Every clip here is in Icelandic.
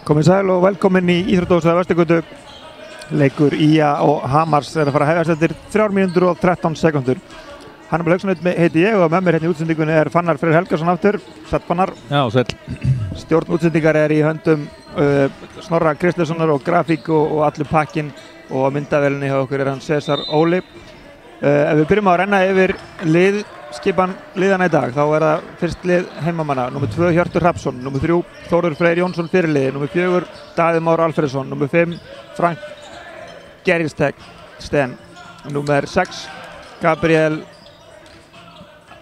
Komið sæl og velkomin í Íþróttahúsið Vesturgötu. Leikur IA og Hamars að fara að hefjast eftir 3 mínútur og 13 sekúndur. Hannibal Hauksson heiti ég og með mér hérna í útsendingunni Fannar Freyr Helgason aftur. Sæll Fannar. Já, sæll. Stjórn útsendingar í höndum Snorra Kristjánssonar og grafík og allur pakkinn, og myndavélinni hjá okkur hann César Óli. Ef við byrjum á að renna yfir skipan liðana í dag, þá það fyrst lið heimamanna. Númer 2 Hjörtur Hrafnsson, númer 3 Þórður Freyr Jónsson fyrirliði, númer 4 Daði Már Alfreðsson, númer 5 Frank Gerringsten, númer 6 Gabriel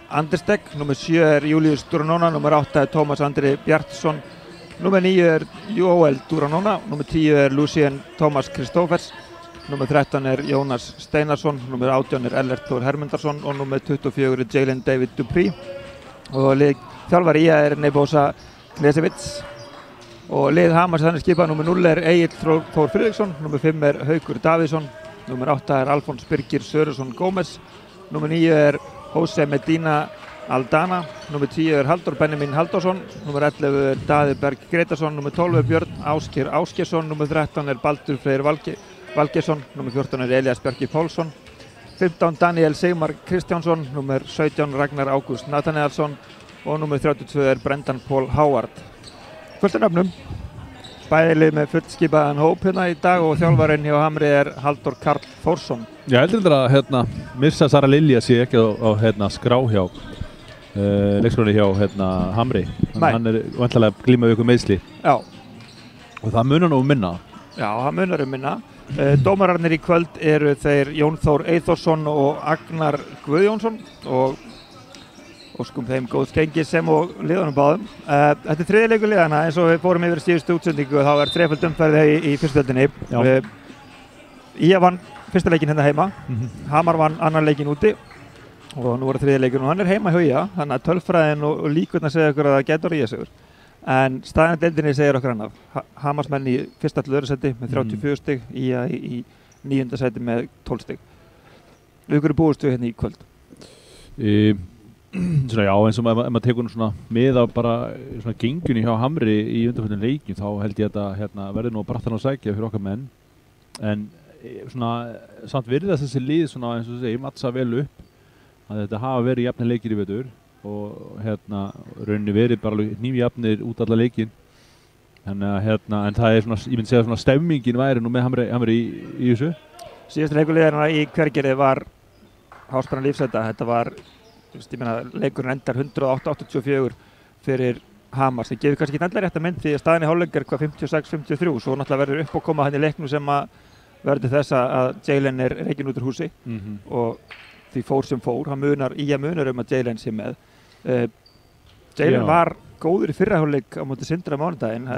Anderstek, númer 7 Július Duranona, númer 8 Tómas Andri Bjartsson, númer 9 Jóel Duranona, númer 10 Lucien Tómas Kristófers, númer 13 Jónas Steinarsson, númer 18 Ellert Þór Hermundarsson og númer 24 Jalen David Dupree. Og þjálfari IA Nebosa Knesevits. Og lið Hamars þannig skipað, númer 0 Egill Þór Friðriksson, númer 5 Haukur Davíðsson, númer 8 Alfons Birgir Sörusson Gómez, númer 9 Jose Medina Aldana, númer 10 Halldór Benjamin Halldórsson, númer 11 Daði Berg Gretarsson, númer 12 Björn Ásgeir Ásgeirsson, númer 13 Baldur Freyr Valgeirsson, númer 14 Elias Bjarki Pálsson, 15 Daniel Sigmar Kristjánsson, númer 17 Ragnar Ágúst Nathanielsson og númer 32 Brendan Paul Howard. Fullt af nöfnum, bæði lið með fullskipaðan hóp hérna í dag og þjálfarinn hjá Hamri Halldór Karl Þórsson. Já, heldur að missa Sara Lilja sé ekki á skrá hjá leikskólanni hjá Hamri. Hann væntanlega glíma við ykkur meiðsli. Já. Og það munar nú minna. Já, það munar minna. Dómararnir í kvöld eru þeir Jón Þór Eyþórsson og Agnar Guðjónsson og óskum þeim góðs gengi sem og liðunum báðum. Þetta er þriðji leikur liðana, eins og við fórum yfir síðustu útsendingu, þá þreföld umferð í fyrstu deildinni. IA vann fyrsta leikinn hérna heima, Hamar vann annan leikinn úti og nú var þriðji leikur og hann heima hjá IA, þannig að tölfræðin og líkurnar segja okkur að það getur IA sigur. En staðan deildinni segir okkur annað. Hamarsmenn í fyrsta til öðru sæti með 34 stig, IA í 9. sæti með 12 stig. Við ykkur búist við hérna í kvöld? Já, eins og ef maður tekur svona með á bara svona gengjunni hjá Hamri í undanförnum leikjum, þá held ég að þetta verður nú brattan að sækja fyrir okkar menn. En svona samt virðast þessi lið svona eins og segir matsa vel upp, að þetta hafa verið jafnir leikir í vetur og rauninni verið bara hnífjafnir út alla leikinn. En það er svona, ég myndi segja svona stemmingin væri nú með Hamri í þessu. Síðustu leikurliðina í Hvergerði var háspenna lífsæta. Þetta var, ég meina, leikurinn endar 108-84 fyrir Hamars. Það gefur kannski ekki endilega rétt að mynd því að staðin í hálfleik er 56-53, svo náttúrulega verður upp að koma hann í leiknum sem að verður þess að Jalen er rekinn út úr húsi og því fór sem fór. IA munar að Jalen sé með. Jalen var góður í fyrra hálfleik á móti Sindra mánudaginn.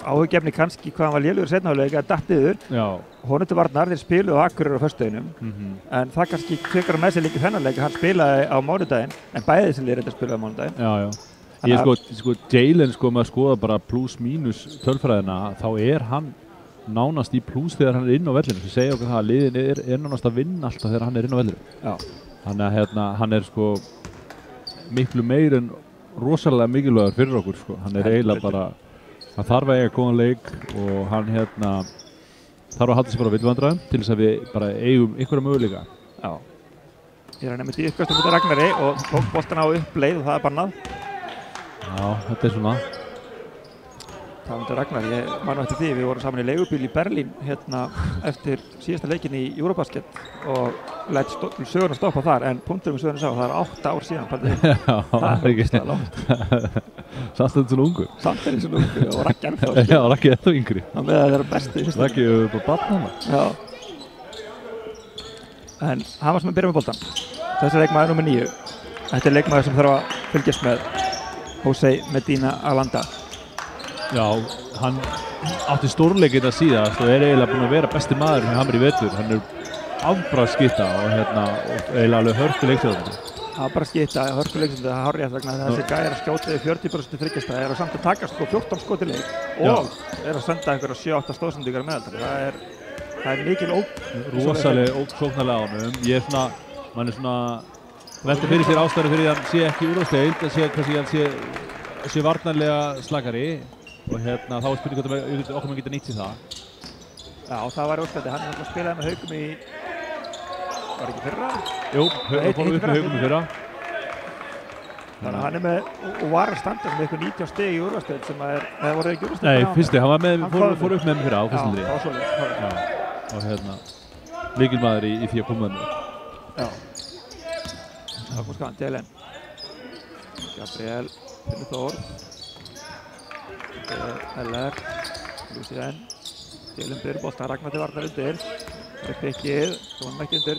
Áhuggefni kannski hvað hann var lélegur í seinni hálfleik að datt yfir. Honum til varnar, þeir spiluðu á Akureyri á föstudeginum. En það kannski tekur með sér líka þennan leik að hann spilaði á mánudaginn, en bæði þessi lið reyndar spilaði á mánudaginn. Já. Jalen maður skoða bara pluss mínus tölfræðina, þá er hann nánast í pluss þegar hann er inn á vellinu. Það segja okkur það að liðin er nánast að vinna alltaf þegar hann er inn á vellinu. Já. Þannig að hann er miklu meir en rosalega mikilvægur fyrir okkur. Hann er eiginlega bara, hann þarf að eiga góðan leik og hann þarf að halda sig bara á villvandræðum til þess að við bara eigum einhverja möguleika. Já. Ég er nefndið í uppkastum út af Ragnari og tók boltan á uppleið og það er bannað. Já, þetta er svona. Það var Ragnar, ég man eftir því, við vorum saman í leigubíl í Berlín eftir síðasta leikinn í Eurobasket og læt söguna stoppa þar, en punktur söguna sá, það er 8 ár síðan. Já, það er ekki langt. Samt er svona ungur. Samt er svona ungur og Raggi ennþá. Já, Raggi ennþá yngri. Það með að það er besti. Raggi er bara barn hana. Já. En hann var sem að byrja með boltan. Þessi leikmaður nummer 9. Þetta er leikmaður sem þarf að fylgjast með Jose Medina Alanda. Já, hann átti stórleikinn að síðast og er eiginlega búinn að vera besti maður með Hamri í vetur. Hann er afbragðsskytta og eiginlega alveg hörkuleikstjóðandi. Afbragðsskytta, hörkuleikstjóðandi, það er hárrétt vegna þessi gæjar að skjóta í 40% þryggjastæði, er að samt að taka 14 skot í leik og er að senda einhverja 7-8 stóðsendingar meðaltali. Það er mikil ógn. Rosaleg ógn sóknarlega á honum. Mann er svona velta fyrir sér ástæður fyrir því að hann sé ekki úrvalsdeild, að sé kannski hann sé varnarlega slakari. og hérna þá er spurning hvort okkar menn geta nýtt sér það. Já, það var óskandi, hann er spilaði með Haukum í, var ekki fyrra? Jú, hann fór upp með Haukum í fyrra. Þannig að hann er með, og var að standa með eitthvað 90 stig í úrvarsdeild sem eða voru ekki úrvarsdeild? Nei, fyrsti, hann var með, fór upp með mér fyrra á fyrstundri. Já, ásvöldið. Já, og hérna, lykilmaður í því að koma með mér. Já. Það kom skaðan, Delen. Gabriel, Finnur Þór. Eller, Lucien. Delen byrjur bolta, Ragnar til varnar undir. Það er pikkið, Dónum ekki undir.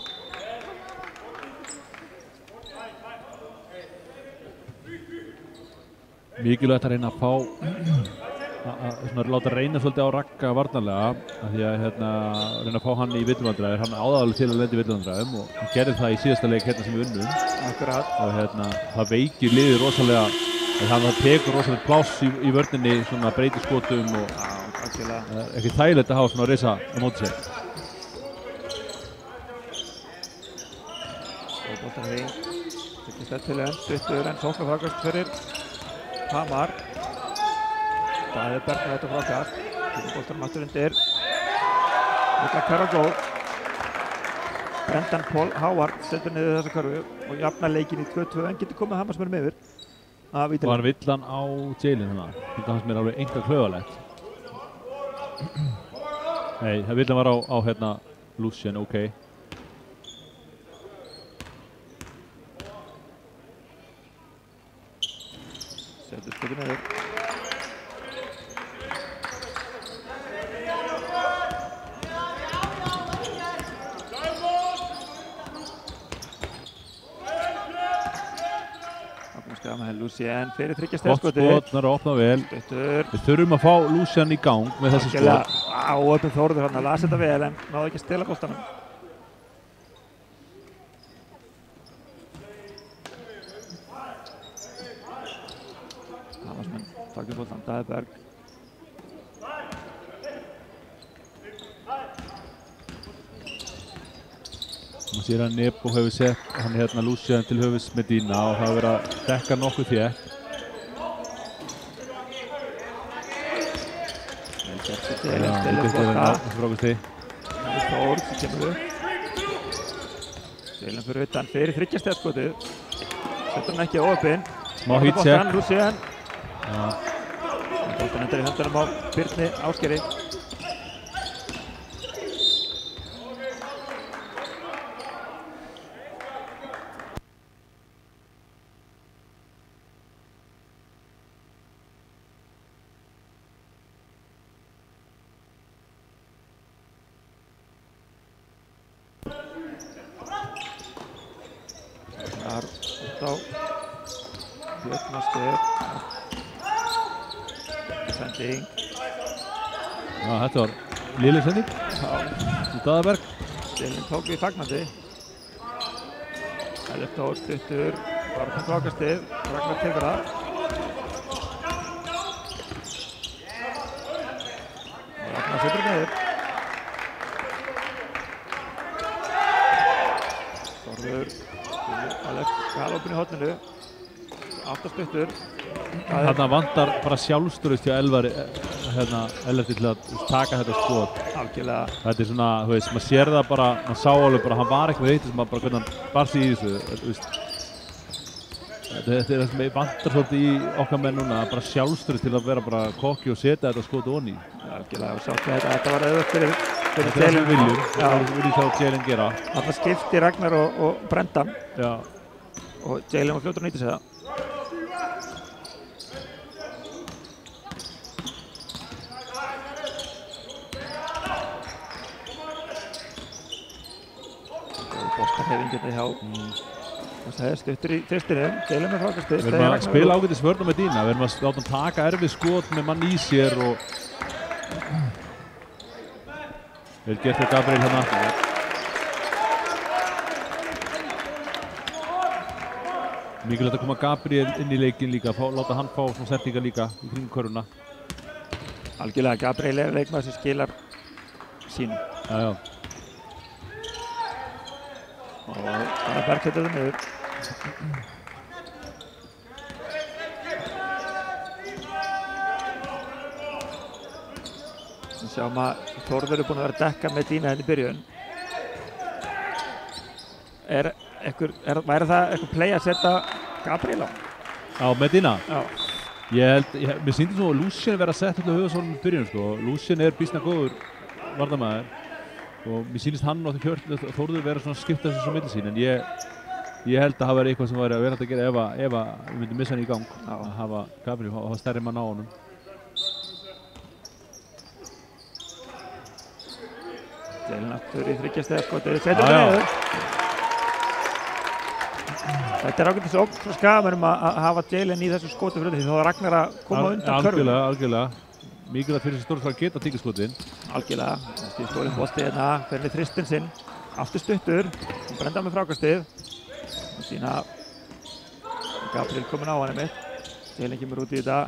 Mikilvægt að reyna að fá að láta reyna svolítið á Ragga varnarlega af því að reyna að fá hann í villumvandræðir. Hann áðaðalegt til að lenda í villumvandræðum og hann gerði það í síðasta leik sem við unnum. Akkurat. Og það veikir liðið rosalega, það tekur rosalega pláss í vörninni, svona breytiskotum og ekki þægilegt að hafa svona risa á móti sér. Og boltan hring, ekki stettilega stuttur en sóknarfrákast fyrir Hamar. Það er Bergman þetta frákast. Fyrir boltanum aftur undir. Mikla hverfa góð. Brendan Paul Howard setur niður þessa körfu og jafnar leikinn í 2-2 en getur komið Hamarsmönnum yfir. Og hann vill hann á Jalen þannig. Þetta hans mér alveg einhver klöðalegt. Nei, það vill hann var á Lucien, ok. Setur skotur niður. Lucien fyrir þriggjastigaskotið. Gott skot, hann er að opna vel. Við þurfum að fá Lucien í gang með þessi skot. Öppin Þórður hann að lasa þetta vel en náðu ekki að stela boltanum. Hamarsmenn takk upp boltan, Daðberg. Man sér að Nebo hefur sett hann Lucien til höfuðs með Dína og það hefur verið að dekka nokkuð þétt. Stelum bolta. Þór sem kemur upp. Stelum fyrir utan fyrir þriggjastigaskotið. Setur hann ekki óöppin. Smá hýtsek. Lucien. Boltan endur í höndunum á Birni Ásgeiri. Þetta var léleg sending. Daðberg. Stelin tók við fagnandi. Ellert Þór stuttur. Varðan frákastið. Ragnar tekur það. Ragnar setur niður. Þórður. Ellert galopin í horninu. 8 stuttur. Þarna vantar bara sjálfstöðust hjá Ellerti til að taka þetta skot. Algjörlega. Þetta er svona, þú veist, maður sér það bara, maður sá alveg bara, hann var ekki með eitthvað sem bara hvernig hann bar sig í þessu, Þetta er það sem vantar svolítið í okkar menn núna, bara sjálfstöðust til að vera bara kokki og setja þetta skot onni. Algjörlega, og sáttu þetta var auðvitað fyrir Þetta er það sem við viljum, þetta er það sem við viljum sjá Jalen gera. Þarna skipti Ragnar og Brendan. Já. Og Jalen var fljótur að nýta sig það. Boltarhefinginni hjá stuttur í fyrstinum, Jalen með frákastið. Við erum að spila ágætis vörn með Dína, við erum að láta hann taka erfið skot með mann í sér og vel gert fyrir Gabriel hérna. Mikilvægt að koma Gabriel inn í leikinn líka, láta hann fá svona sendingar líka í kringum körfuna. Algjörlega, Gabriel er leikmaður sem skilar sínum. Já. Og það er Berg setur það niður. Við sjáum að Þórður búinn að vera að dekka með Dína henni í byrjun. Væri það eitthvað play að setja Gabriel á? Já, með Dína? Já. Mér sýndi svo að Lucien verið að setja alltaf höfuðsólum í byrjun, sko. Lucien býsna góður varnarmaður og mér sýnist hann og Þórður verið svona að skipta þessu svo milli sín, en ég held að það væri eitthvað sem væri að vera að gera ef við myndum missa hann í gang, að hafa Gabriel og hafa stærri mann á honum. Jalen aftur í þriggjastiga skotið, setur niður. Þetta ágætis ógn frá Skagamönnum að hafa Jalen í þessu skoti fyrir því þá Ragnar að koma undan körfuna. Algjörlega. Mikilvægt fyrir þessi stóri að geta tekið skotin. Algjörlega. Þessi stóri bolti hérna, fyrir þristinn sinn, aftur stuttur, brenda með frákastið. Og sína Gabriel komin á hann einmitt. Jalen kemur út í þetta.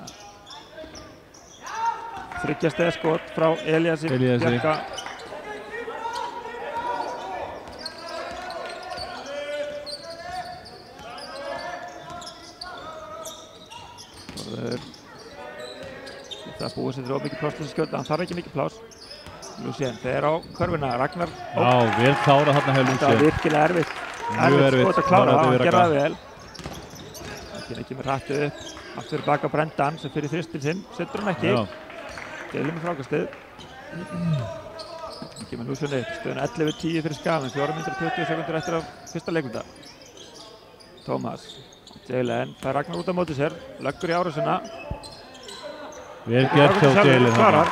Þriggjastiga skot frá Elíasi Bjarka. Það búið sér mikið pláss til þessi skjóta, hann þarf ekki mikið pláss. Lucien fer á körfuna, Ragnar. Já, vel klárað þarna hefur Lucien. Þetta var virkilega erfitt. Erfitt skot að klára, hann gerði það vel. Þannig kemur hrættu upp, aftur baka á Brendan sem fyrir þristil sinn, setur hann ekki. Deilum með frákastið. Þannig kemur Lucien upp, stöðun 11-10 fyrir Skagamenn, 4:20 sekundur eftir af fyrsta leikluta. Tómas, Jalen fær Ragnar út á móti sér, leggur í árásina. Vel gert hjá Jalen þarna.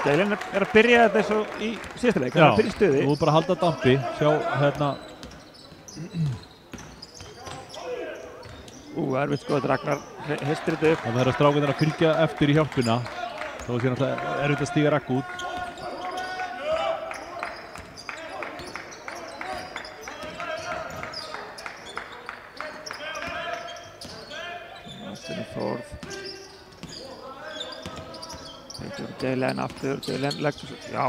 Jalen að byrja þetta eins og í síðasta leik, hann byrja í stuði. Þú bara að halda dampi, sjá hérna. Erfitt skot, Ragnar heistir þetta upp. Það er að strákarnir að fylgja eftir í hjálpina. Þá er náttúrulega erfitt að stíga Ragg út. Þórð. Jalen aftur, Jalen leggur svo, já.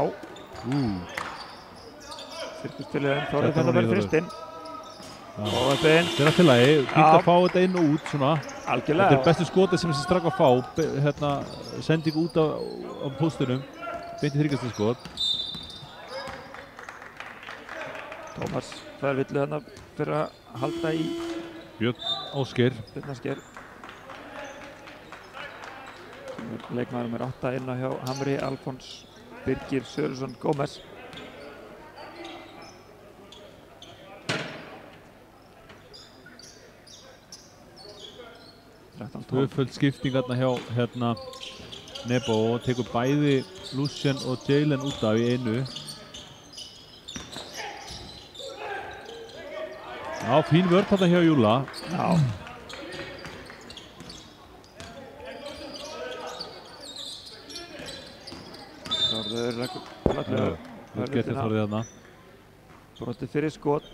Styrkustilurinn, Þórður þetta bara þristinn. Og þetta inn. Þetta er alltaf lagi, fínt að fá þetta inn og út svona. Algjörlega. Þetta er bestu skotið sem þessi strákar fá, sending út á póstunum, beint í þriggjastiga skot. Tómas fær villu þarna fyrir að halda í Björn Ásgeir. Björn Ásgeir. Leikmaður nr. 8 inn á hjá Hamri, Alfons Birgir Sörusson Gómez. Tvöföld skipting hjá Nebo og tekur bæði Lucien og Jalen út af í einu. Já, fín vörn þarna hjá Júla. Já. Þórður leggur fallega. Vel gert hjá Þórði þarna. Brotið fyrir skot.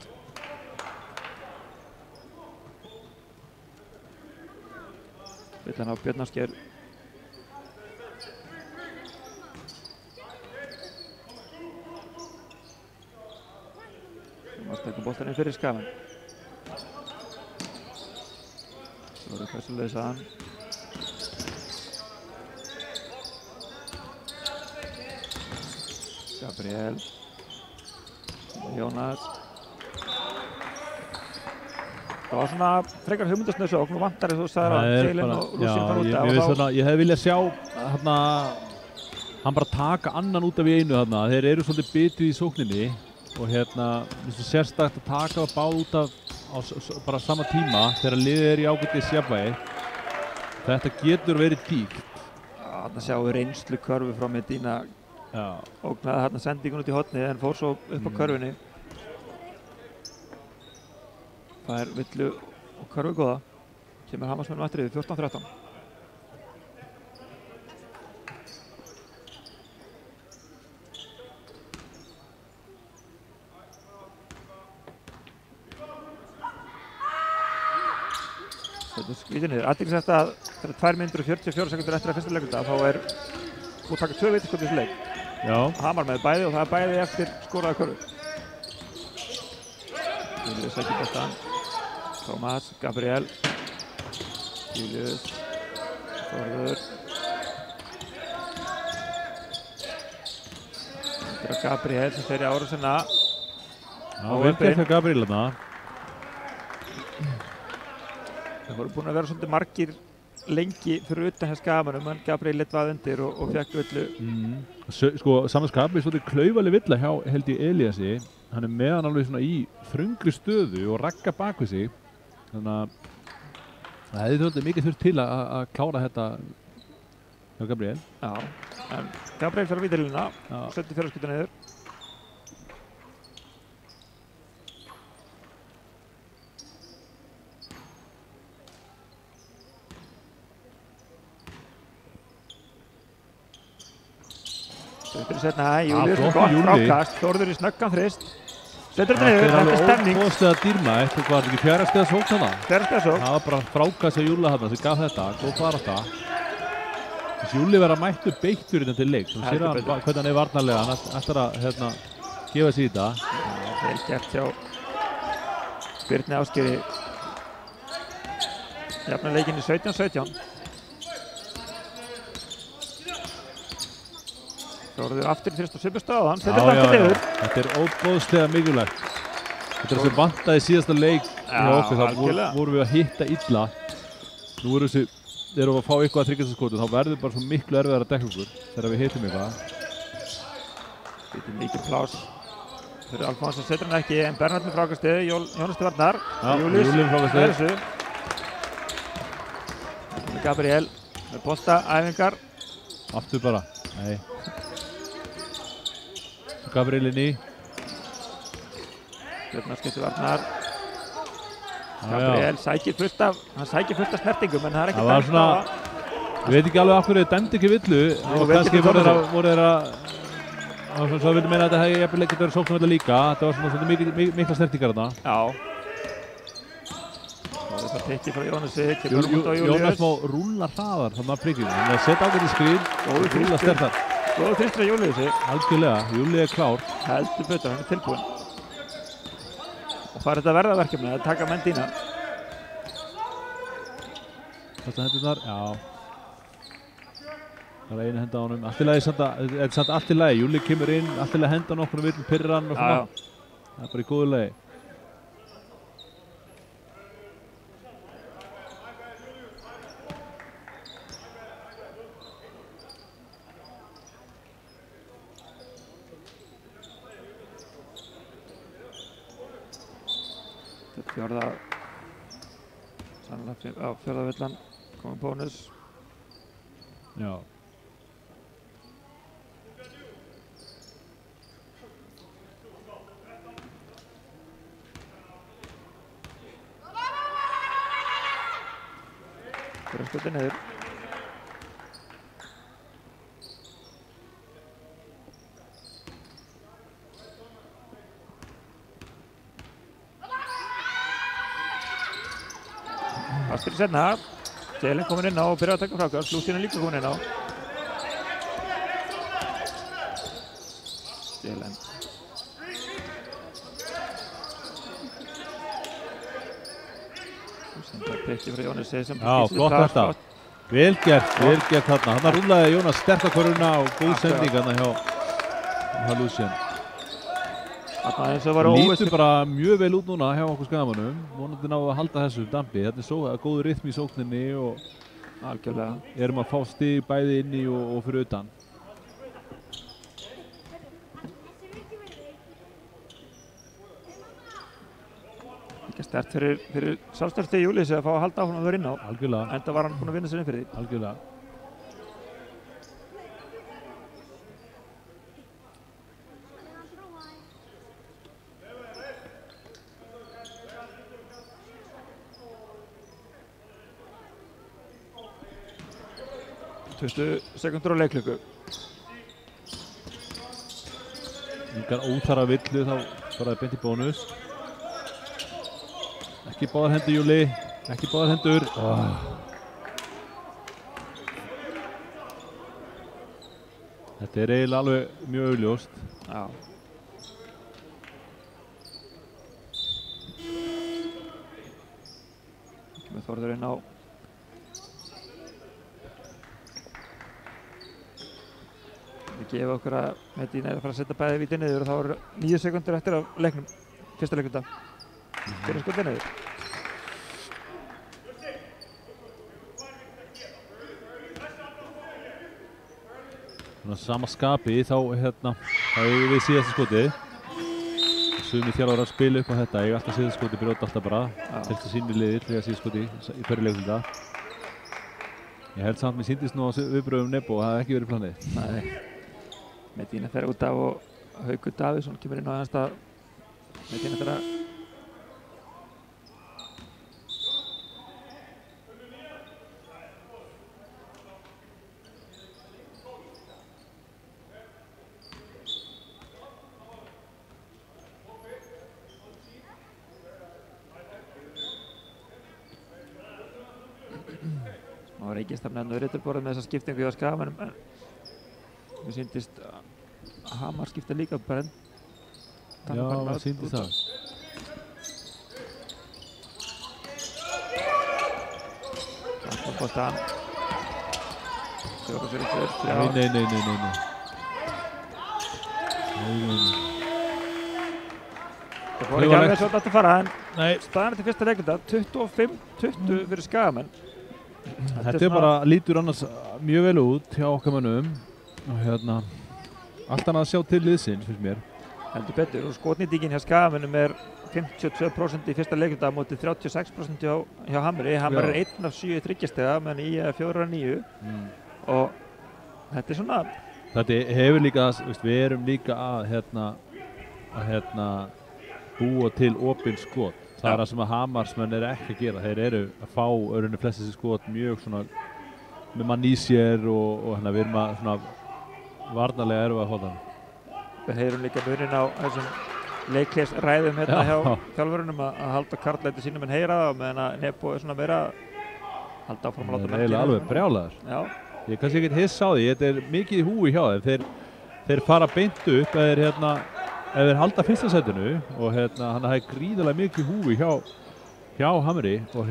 Vill hann á Björn Ásgeir. Tómas tekur boltann inn fyrir Skagamenn. Þórður hversulegis að hann. Gabriel. Jónas. Það var svona frekar hugmyndasnöðs og nú vantar þú sagðir að Jalen og Lucien fara út af. Ég hefði viljað sjá hann bara taka annan út af í einu þarna. Þeir eru svolítið bitið í sókninni og minnst sérstakt að taka báð út af á bara sama tíma þegar liðið er í ágætis jafnvægi. Þetta getur verið dýrt. Þarna sjáum við reynslu körfu frá Medina. Ógnaði þarna sendingun út í hornið en fór svo upp á körfunni. Það er villu og körfu góða. Kemur Hamarsmennum aftur yfir 14-13. Þetta skvítið niður. Athyglisvert að þegar 2 mínútur og 44 sekundur eftir að fyrsta leikluta þá er búið að taka 2 vítaskot í þessu leik. Hamar með bæði og það er bæði eftir skoraða körfu. Július ekki boltann. Tómas, Gabriel. Július. Þórður. Þetta er Gabriel sem fer í árásina. Já, vel gert hjá Gabriel þarna. Það voru búin að vera svolítið margir lengi fyrir utan hér skamanum, en Gabriel leit vað undir og fekk öllu. Sko, samanskapið er svolítið klaufaleg villa hjá held ég Eliasi. Hann er með hann alveg svona í þröngri stöðu og ragga bak við sig. Þannig að það hefði svolítið mikið þurft til að klára þetta hjá Gabriel. Já, en Gabriel fer á vítalínuna, setti fjárskutuna niður. Þetta er setna, Július með gott frákast, Þórður í snöggan þrist. Setur þetta niður, þetta er stemning. Það er óbúðslega dýrmætt, það var ekki fjara stiga sókn þarna. Fjara stiga sókn. Það var bara frákast hjá Júla þarna sem gaf þetta, góð barasta. Þessi Júli verða mættu beittur innan til leik. Þú sér hann hvernig hann er varnarlega, hann ætlar að gefa sig í þetta. Vel gert hjá Birni Ásgeiri. Jafna leikinni 17-17. Þórður aftur í þrist og svipustöðan, setur þetta aftur niður. Þetta er óbúðslega mikilvægt. Þetta er sem vantaði síðasta leik hjá okkur, þá vorum við að hitta illa. Nú erum við að fá eitthvað að þryggjastaskotu, þá verður bara svo miklu erfiðar að dekka okkur þegar við hittum eitthvað. Þetta er mikið plás fyrir Alfonso, setur hann ekki, en Bernhard með frákastið, Jónas til varnar. Július með þessu. Gabriel með boltaæfingar. Aftur bara, nei. Gabriel inn í. Björnar skiptir varnar. Gabriel sækir fullt af snertingum, en það er ekki dæmt á það. Ég veit ekki alveg af hverju þau dæmdi ekki villu. Og kannski voru þeir að svo vildu meina að þetta hefði jafnvel ekkert verið sókn þetta líka. Þetta var svona mikla snertingar þarna. Já. Og þetta tekið frá Jónasi, kemur út á Július. Jónas má rúlla hraðar þannig að prikkinu. Þannig að setja ágætt í skrín og rúlla stertar. Góður þristur á Júliusi. Algjörlega, Júli er klár. Heldur betur, hann er tilbúinn. Og það er þetta verða verkefni, að taka menn dýna. Þetta hendurnar, já. Það er einu henda á honum. Allt í lagi, þetta er samt allt í lagi. Júli kemur inn, allt í lagi henda hann okkur við pirran og svona. Það er bara í góðu lagi. Fjórða villan komið bónus. Já. Fyrir að skjóta niður. Aftur í setna. Jalen komin inn á og byrjar að taka frákast. Lucien er líka komin inn á. Jalen. Lucien tar prikki frá Jónasi sem já, flott þetta. Vel gert þarna. Þarna rúllaði Jónas sterkakoruna og góð sending þarna hjá Lucien. Lítur bara mjög vel út núna hjá okkur skamanum. Vonandi ná að halda þessu dampi. Þetta er góður rytmi í sókninni og algjörlega. Erum að fá stig bæði inni og fyrir utan. Líka sterkt fyrir sjálfstæðstegi Júliusi að fá að halda áfram að vera inn á. Algjörlega. Enda var hann búinn að vinna sér inn fyrir því. Algjörlega. Sekundur á leikluku. Engar óþarfa villu, þá bara beint í bónus. Ekki báðar hendur Júli, ekki báðar hendur. Þetta er eiginlega alveg mjög augljóst. Já. Kemur Þórður inn á. gefa okkur að Medina að fara að setja bæði víti niður og þá eru 9 sekúndur eftir af leiknum, fyrsta leikunda. Fyrir skotið niður. Sama skapi þá hefur við síðasta skotið. Sumir þjálfarar spila upp á þetta, ég alltaf síðasta skotið brjóta alltaf bara. Telst að sínu liðir þegar síðasta skotið í hverju leikunda. Ég held samt mér sýndist nú á viðbröðum Nebo og það hefði ekki verið planið. Nei. Medina fer út af og Haukur Davíðsson kemur inn á þann stað. Medina þeirra smá reikistafni enn og Ritterborð með þessa skiptingu hjá Skagamönnum, en mér sýndist að Hamar skipta líka bara enn. Já, það sýndist það. Boltan. Sjóra sér ykkur. Nei. Það fór ekki alveg svo að fara, en Nei. staðan eftir fyrsta leikunda 25-20 fyrir Skagamenn. Þetta er bara, lítur annars mjög vel út hjá okkar mönnum og allt annað að sjá til liðsins fyrir mér. Heldur betur, og skotnýtingin hjá Skagamönnum er 52% í fyrsta leikunda á móti 36% hjá Hamri. Hamar er 1 af 7 þryggjastega, menn í 4 af 9 og þetta er svona. Þetta hefur líka, við erum líka að búa til opin skot. Það er það sem að Hamarsmenn eru ekki að gera. Þeir eru að fá öðrunni flest þessi skot mjög svona með mann í sér og við erum að svona varnarlega erum við að fá það. Við heyrum líka munin á þessum leikliðsræðum hjá þjálfurunum að halda karlæti sínum en heyra það, meðan að Nebo er svona meira að halda áfram að láta menn. Það er eiginlega alveg brjálaður. Já. Ég kannski ekkert hissa á því, þetta er mikið í húi hjá þeim. Þeir fara beint upp eða þeir halda fyrsta sætinu og hann er gríðarlega mikið húi hjá Hamri og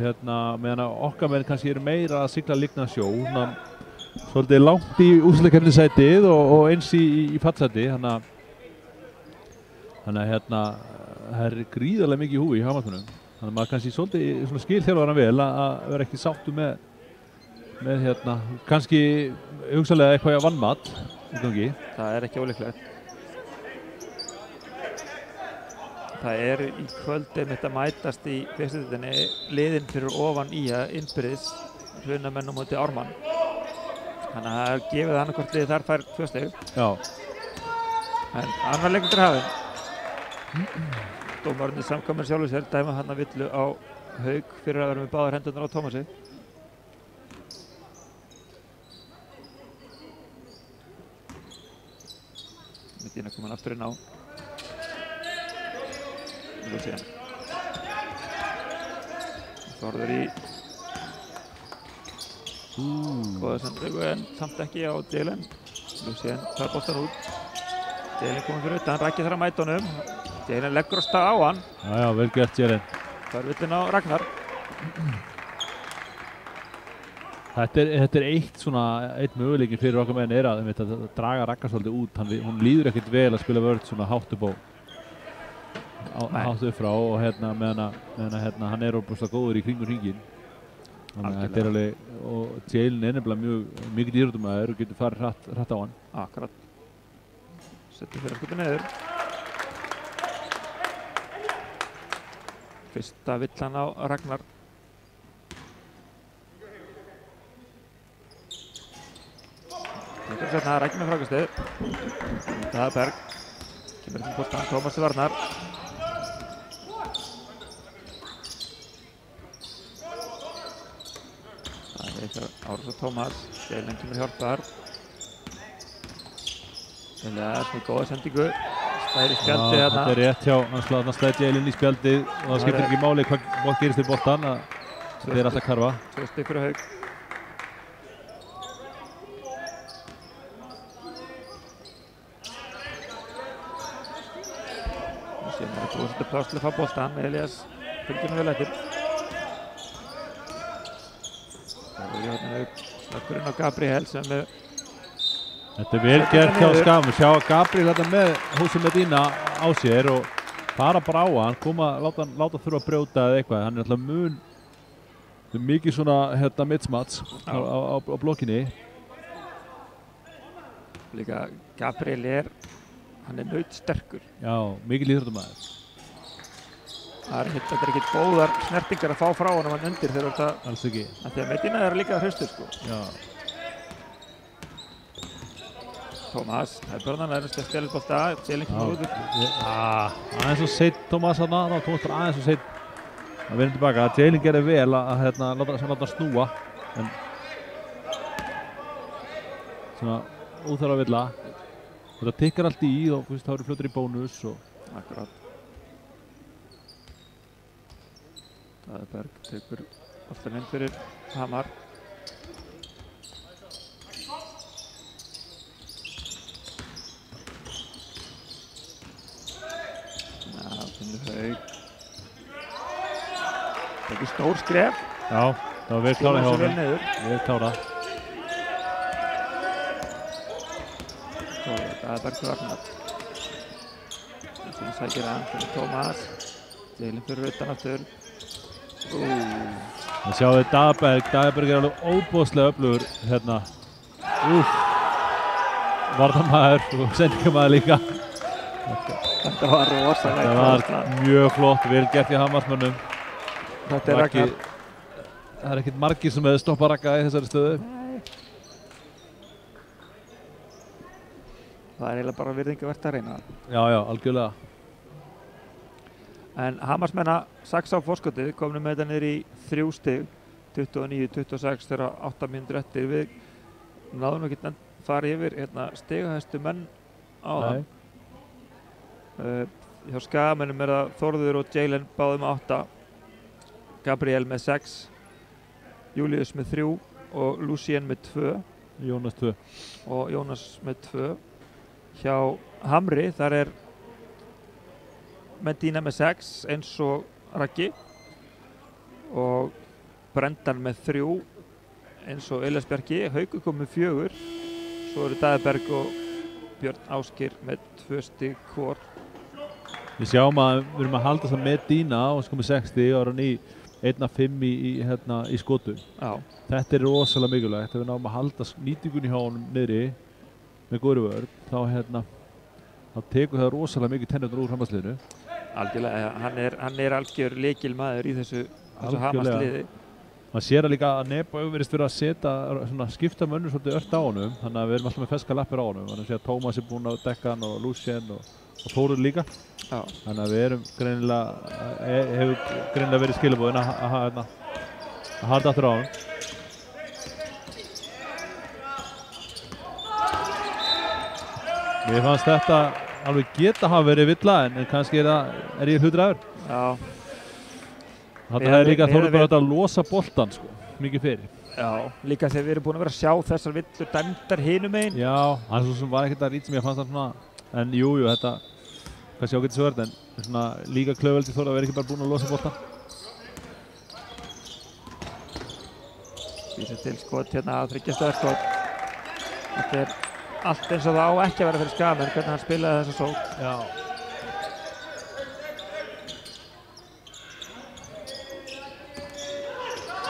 meðan okkar menn kannski eru meira að sigla ligna sjó, svolítið langt í úrslitakeppnissætið og eins í fallsæti, þannig að það er gríðarlega mikið húi hjá Hamarmönnum, þannig að maður kannski svolítið skil þjálfarana vel að vera ekki sáttu með kannski hugsanlega eitthvað vannmat í gangi. Það er ekki ólíklegt. Það er í kvöld einmitt að mætast í fyrstudeildinni liðin fyrir ofan innbyrðis Hrunamenn á móti Ármann. Þannig að það er gefið annarkvort liðið þar fær 2 stig. Já. En annar leikur hafinn. Dómarinn samkvæmur sjálfur sér dæma hann að villu á Hauk fyrir að vera með báðar hendurnar á Tómasi. Medina komin aftur inn á. Lucien. Þorður í góða sendingu en samt ekki á Jalen. Lucien tar boltan út. Jalen kominn fyrir utan, Raggi þarf að mæta honum. Jalen leggur á stað á hann. Já, vel gert Jalen. Það er villin á Ragnar. Þetta er eitt möguleikin fyrir okkar menn er að draga Ragnar svolítið út. Hún líður ekkert vel að spila vörð svona hátt upp hátt upp frá og meðan hann er óbúslega góður í kringur hringinn. Þannig að þetta er alveg, og Jalen er nefnilega mjög mikið íþróttamæður og getur farið hratt á hann. Akkurat. Settur fyrir skutið niður. Fyrsta villan á Ragnar. Þetta er setna Raggi með frákastið. Daðberg. Kemur til boltan, Tómas til varnar. Árás og Tómas, Jalen kemur hjálpar. Jalen er svona góða sendingu. Stæðir í spjaldið þarna. Þetta er rétt hjá, hann slæði Jalen í spjaldið og það skiptir ekki máli hvað gerist í boltan. Þetta er alltaf karfa. 2 stig fyrir Hauk. Nú séum við að búið svolítið pláss til að fá boltan. Elias fylgir nú vel eftir. Snökkurinn á Gabriel sem Þetta vel gert hjá Skam, sjá Gabriel þetta með Jose Medina á sér og fara bara á hann, láta þurfa að brjóta eða eitthvað, hann alltaf mikið svona mitsmats á blokkinni. Líka Gabriel hann nautsterkur. Já, mikið íþróttamaður. Þetta er ekkert góðar snertingar að fá frá hann undir þegar þetta... Alls ekki. Því að Medina líka hraustur, sko. Já. Tómas, það er börnan að spila bolta, Jalen kemur út. Aðeins og seitt Tómas þarna, Tómas bara aðeins og seitt að vinna tilbaka. Jalen gerði vel að láta snúa, en svona óþarfa villa. Þetta tikkar allt í og þá eru fljótur í bónus og... Akkurát. Daðberg tekur alltaf inn fyrir Hamar. Finnur Haug. Tekur stór skref. Já, það var vel klárað hjá honum. Vel klárað. Daðberg fyrir Arnar. Þannig sækir hann fyrir Tómas. Jalen fyrir utan aftur. Það sjáum við Daðberg er alveg óbóðslega öflugur hérna. Varnarmaður og sendingamaður líka. Þetta var rosalega. Þetta var mjög flott, vel gert í Hamarsmönnum. Þetta er Ragnar. Það er ekkert margir sem hefur stoppað Ragga í þessari stöðu. Það er eiginlega bara virðingavert að reyna. Já, algjörlega. En Hamarsmenna sax á forskotið, komum með þetta niður í 3 stig, 29-26 þegar 8 mínútur eftir. Við náðum ekki að fara yfir stigahæstu menn á það. Hjá Skagamönnum er það Þórður og Jalen báðum með 8, Gabriel með 6, Július með 3 og Lucien með 2. Jónas 2. Og Jónas með 2. Hjá Hamri þar er Medina með 6 eins og Raggi og Brendan með 3 eins og Elias Bjarki. Haukur kom með 4, svo eru Daðberg og Björn Ásgeir með 2 stig hvor. Við sjáum að við erum að halda það með Medina og sko með 60 og er hann í 1-5 í skotu. Já. Þetta er rosalega mikilvægt. Ef við náum að halda nýtingunni hjá honum niðri með góðri vörn, þá tekur það rosalega mikið tennurnar úr Hamarsliðinu. Algjörlega, hann er algjör lykilmaður í þessu Hamarsliði. Man sér að líka að Nebo hefur verið að setja skipta mönnur svolítið ört á honum, þannig að við erum alltaf með ferska lappir á honum. Þannig að sé að Tómas er búinn að dekka hann og Lucien og Þórður líka. Já. Þannig að við erum hefur greinilega verið skilabúðin að halda aftur á honum. Mér fannst þetta alveg geta hafa verið villa en kannski er ég hlutræður. Já. Þannig að líka Þórður bara að losa boltan sko, mikið fyrir. Já, líka þegar við erum búin að vera að sjá þessar villur dæmdar hinum megin. Já, hann svo sem var ekkert að rít sem ég fannst það svona, en jú, þetta kannski ágætis vörð, en svona líka klöfveldi Þórður að vera ekki bara búin að losa boltan. Vísir til skot hérna að 3 stöðar skot. Þetta er allt eins og það á ekki að vera fyrir Skagamenn, hvernig hann spilaði þessa sókn. Já.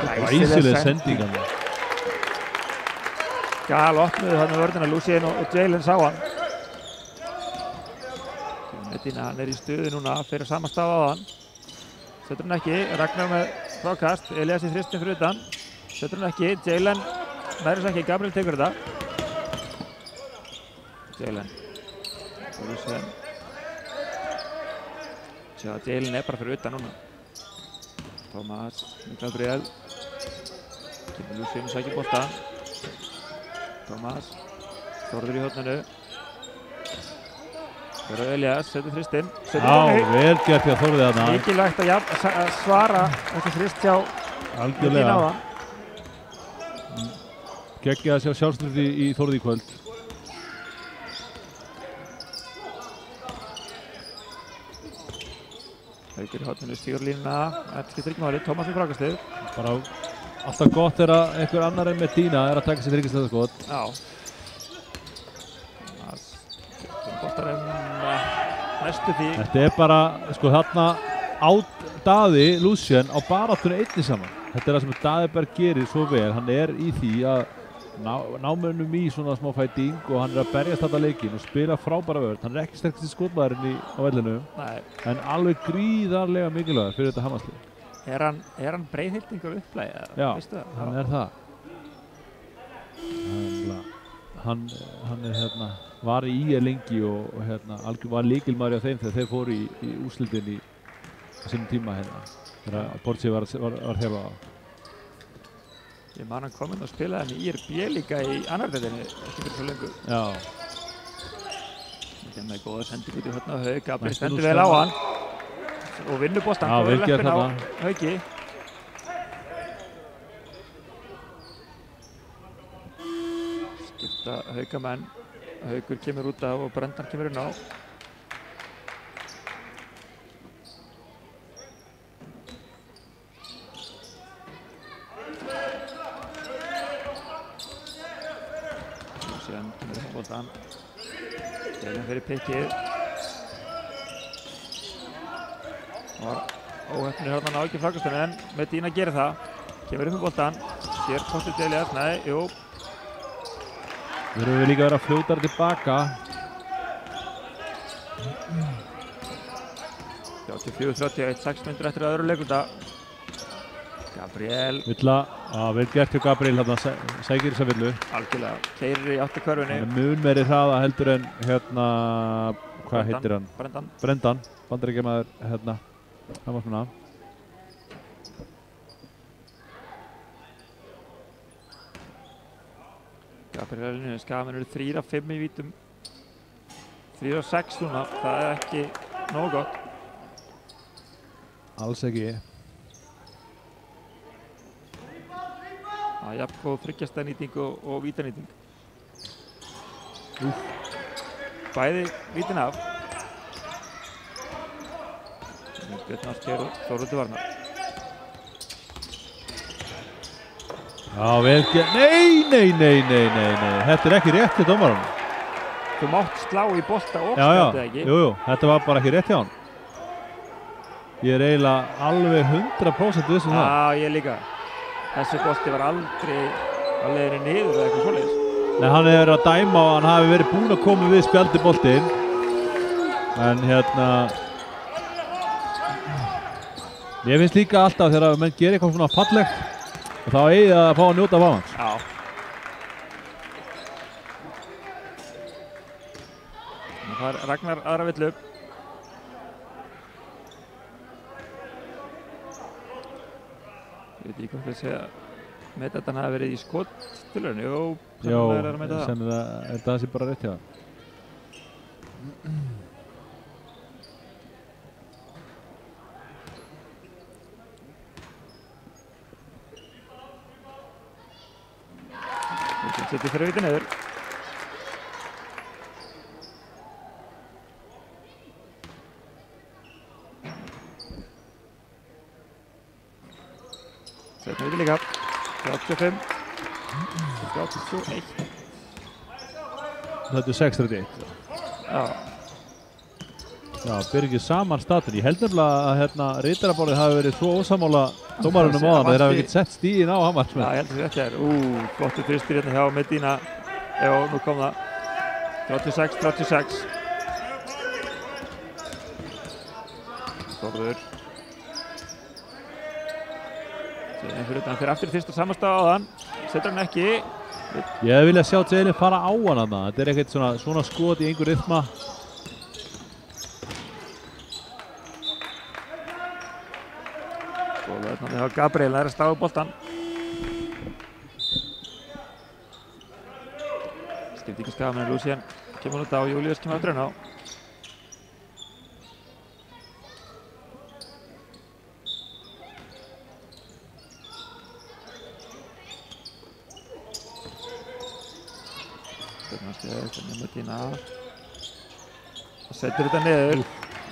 Glæsileg sending hann. Gal opnuðu hann með vörðina, Lucien og Jalen sá hann. Medina, hann er í stuði núna, fyrir sama stað á hann. Setur hann ekki, Ragnar með frákast, Elias í þristin fyrir utan. Setur hann ekki, Jalen nærist ekki, Gabriel tekur þetta. Jalen. Lucien. Sjá, Jalen er bara fyrir utan núna. Tómas, Gabriel. Kemur Lucien og sækir bolta. Tómas. Þórður í horninu. Þóra Elias, setur þristinn. Já, vel gert hjá Þórði þarna. Mikilvægt að svara þetta þrist hjá algjörlega. Geggjað að sjá sjálfstöði í Þórði í kvöld. Haukur í horninu stígur línuna. Þetta skiptir ekki máli. Tómas með frákastið. Bara alltaf gott þegar einhver annar en Medina er að taka sér þryggjastaðarskot. Já. næstu því. Þetta er bara, sko þarna á Daði Lucien á baráttunni einni saman. Þetta er það sem Daði Berg gerir svo vel. Hann er í því að ná mönnum í svona smá fæting og hann er að berjast þetta leikinn og spila frábæra vörn. Hann er ekki sterkasti skotmaðurinn á vellinu, en alveg gríðarlega mikilvægur fyrir þetta Hamarslið. Er hann breiðhildingur upplæði? Já, hann er það. Hann er var í IR lengi og var lykilmaður á þeim þegar þeir fóru í úrslitin í sínum tíma þegar Borgi var þjálfað á. Ég man hann kominn og spilaði með IRB líka í annardeildinni ekki fyrir svo lengur. Já. Þetta er með góða sendingu út í horn á Hauk, Gabriel stendur vel á hann og vinnur boltann og vel gert leppinn á Hauki. Skipta Haukamenn, Haukur kemur út af og Brendan kemur inn á. Síðan kemur upp boltan. Þegar fyrir pikkið. Var óheppnir hérna ná ekki flaggustunni en Medina gerir það. Kemur upp boltan. Sér kostur til Elias. Nei, jú. Við erum líka að vera fljótar tilbaka. 34-31, 6 minnur eftir öðru leikunda. Gabriel. Villa, vel gert hjá Gabriel hérna, sækir þessa villu. Algjörlega, keyrir í áttu körfunni. Hann er mun meiri hraða heldur en hvað heitir hann? Brendan, bandaríkjamaður Hamarsmanna. Gabriel skafin eru 3 af 5 í vítum. 3 af 6 núna, það er ekki nógu gott. Alls ekki. Jafn góð þryggjastæðnýting og vítanýting. Bæði vítin af. Björn Ásgeir og Þóroddur Varnar. Já, vel gert. Nei. Þetta er ekki rétt hjá dómaranum. Þú mátt slá í bolta og spjaldið ekki. Jú, þetta var bara ekki rétt hjá hann. Ég er eiginlega alveg 100% viss um það. Já, ég líka. Þessi bolti var aldrei á leiðinni niður eða eitthvað svoleiðis. Nei, hann hefur verið að dæma og hann hafi verið búinn að koma við spjaldi boltinn. En ég finnst líka alltaf þegar menn gerir eitthvað svona fallegt og þá eigi það að fá að njóta af hans. Já. Það er Ragnar aðra villu. Ég veit ekki hvort að segja með þetta hann hafi verið í skottilurinn. Jú, sennilega er það sem bara rétt hjá hann. Við setjum fyrir víti niður. Setjum víti líka. 35. 31. Þetta er 6-31. Já. Já, byrgir saman statinn. Ég held nefnilega að ritaraborðið hafi verið svo ósamála dómarunum á hann að þeir hafi ekkert sett stíðin á Hamarsmenn. Já, ég held að þetta er. Flottur þristur hérna hjá Medina. Já, nú kom það. 36-36. Þórður. Hann fyrir aftur í fyrsta samastað á þann. Setur hann ekki. Ég hefði viljað sjá Jalen fara á hann þarna. Þetta er ekkert svona skot í einhver rytma. Þannig að Gabriel er að slá boltan. Skiptingu skafan með Lucien. Kemur út á, Július kemur aftur hann á. Og setur þetta niður.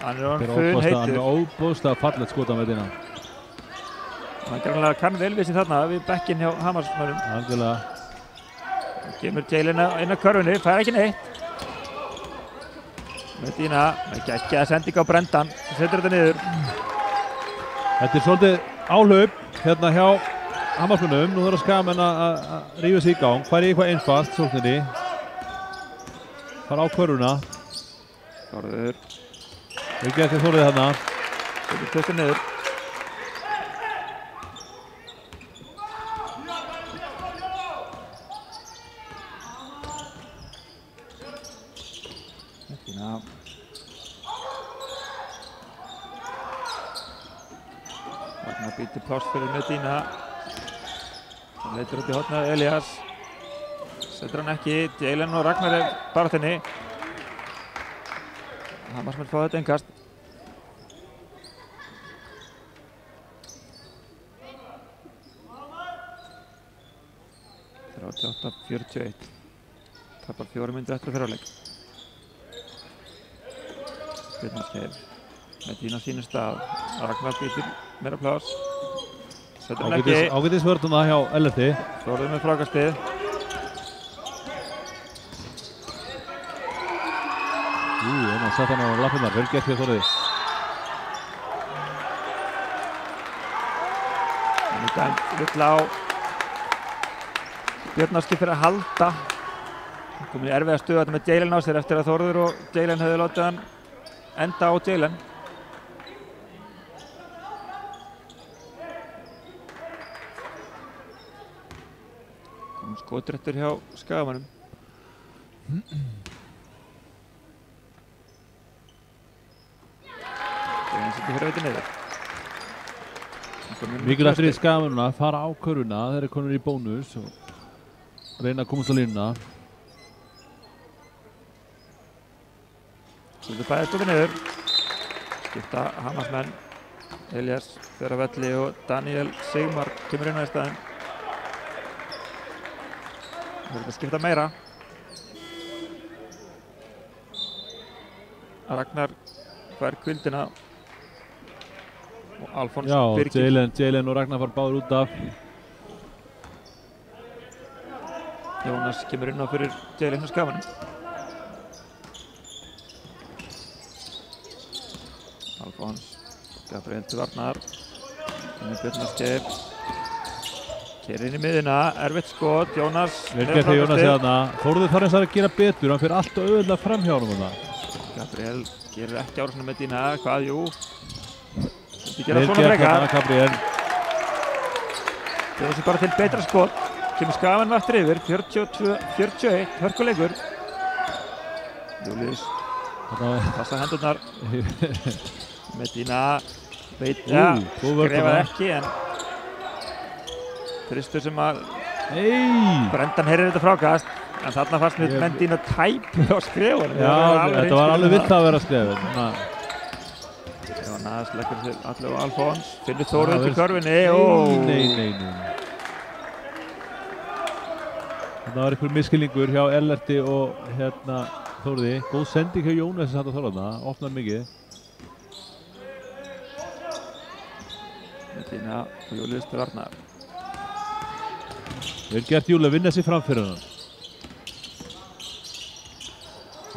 Hann er orðinn funheitur. Hann er óbúðslega fallegt skot á Medina. Hann grannlega kann vel við sig þarna við bekkinn hjá Hamarsmönnum. Algjörlega. Kemur Jalen inn á körfunni, fær ekki neitt. Medina með geggjaða sendingu á Brendan sem setur þetta niður. Þetta svolítið áhlaup hérna hjá Hammarsmönnum. Nú þarf Skagamenn að rífa sig í gang. Færi eitthvað einfalt, sókninni. Fara á körfuna. Þórður. Við getum Þórðið þarna. Setur tökkur niður. Medina. Ragnar býtir pláss fyrir Medina. Hann leitur út í hornið Elías. Setur hann ekki. Jalen og Ragnar baráttunni. Hammarsmenn fá þetta innkast. Það er 88-41. Tapar 4 mínútur eftir að fyrirháleik. Spilnarskeið. Medina á sínum stað. Ragnar býtir meira pláss. Setur hann ekki. Ágætis vörðuna hjá LRT. Þórður með frákastið. Hann sett hann á lappirnar, vel gert hjá Þórði. Þetta vill á Björnarski fyrir að halda. Hann kom í erfiða stöðu þetta með Jalen á sér eftir að Þórður og Jalen hefði látið hann enda á Jalen. Kom skotréttur hjá Skagamönnum. Jalen setur fyrir þetta niður. Mikilvægt fyrir Skagamennina að fara á körfuna. Þeir eru konur í bónus og reyna að komast á línuna. Setur bæði skotið niður. Skipta Hammarsmenn. Elías fer á velli og Daniel Sigmar kemur inn á í staðinn. Það verður að skipta meira. Ragnar fær kvildina og Alfons Birgir. Jalen og Ragnar fara báður út af. Jónas kemur inn á fyrir Jalen og Skagamann. Alfons, Gabriel til varnar. Björnarskeið. Keyrir inn í miðina, erfitt skot, Jónas. Vel gert hjá Jónas hérna. Þórður þarf eins að gera betur, hann fyrir allt og auðvitað fram hjá honum þarna. Gabriel gerir ekki ára svona með Medina, hvað, jú. Vel gert hérna, Gabriel. Það er bara til betra skot. Kemur Skagamenn aftur yfir, 42-41, hörkuleikur. Július, passa hendurnar. Medina veit, skrifaði ekki, en Kristur sem að Brendan heyrir þetta frákast, en þarna fannst Medina tæpu á skrefunum. Já, þetta var alveg vilt að vera skrefun. Jónas leggur til allir og Alfons, finnur Þórður til körfinni. Nei. Það var einhver miskilningur hjá LRT og hérna Þórði. Góð sending hjá Jónas sem satt á Þórðarna, opnaði mikið. Medina og Július til varnar. Vel gert Júli að vinna sér fram fyrir hann.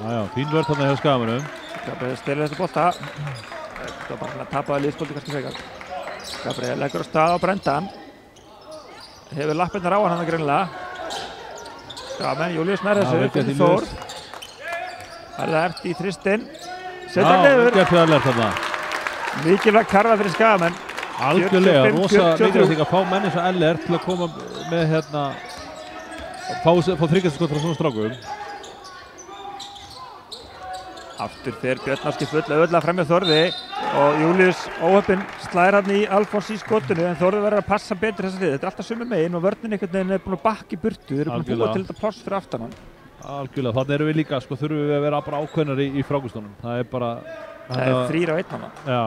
Jájá, fín vörð þarna hjá Skagamönnum. Gabriel stelur þessu bolta. Það var bara svona tapaði liðsbolti kannski frekar. Gabriel leggur á stað á Brendan. Hefur lappirnar á hann greinilega. Skagamenn, Július nær þessu, fyrir Þór. Ellert í þristinn. Setur hann niður. Vel gert hjá Ellert þarna. Mikilvægt karfa fyrir Skagamenn. Algjörlega, rosa mikilvægt að fá menn eins og Ellert til að koma með hérna fá þryggjastaskot frá svona strákum. Aftur fer Björnarski full auðvitað fram með Þórði og Július óheppinn slær hann í Alfons í skotinu, en Þórður verður að passa betur þessa hlið. Þetta er alltaf sömu megin og vörnin einhvern veginn er búin að bakka í burtu. Þeir eru búin að búa til þetta pláss fyrir aftan hann. Algjörlega, þannig erum við líka, þurfum við að vera bara ákveðnari í frákustunum. Það er bara... Það er 3 á 1 hana. Já.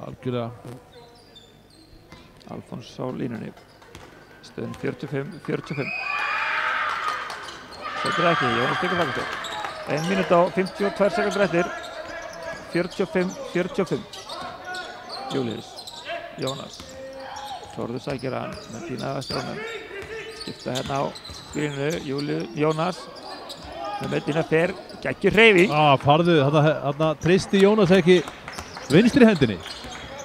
Algjörlega. Alfons á línunni. Stöðun 45-45. Setur ekki, Jónas tekur frákustur. 1 mínúta og 52 sekundur eftir. 45-45. Július, Jónas. Þórður sækir hann með Tína Vestrónum. Skipta hérna á grínunu, Jónas. Medina fer, geggjur hreyfing. Farðu, þarna treysti Jónas ekki vinstri hendinni.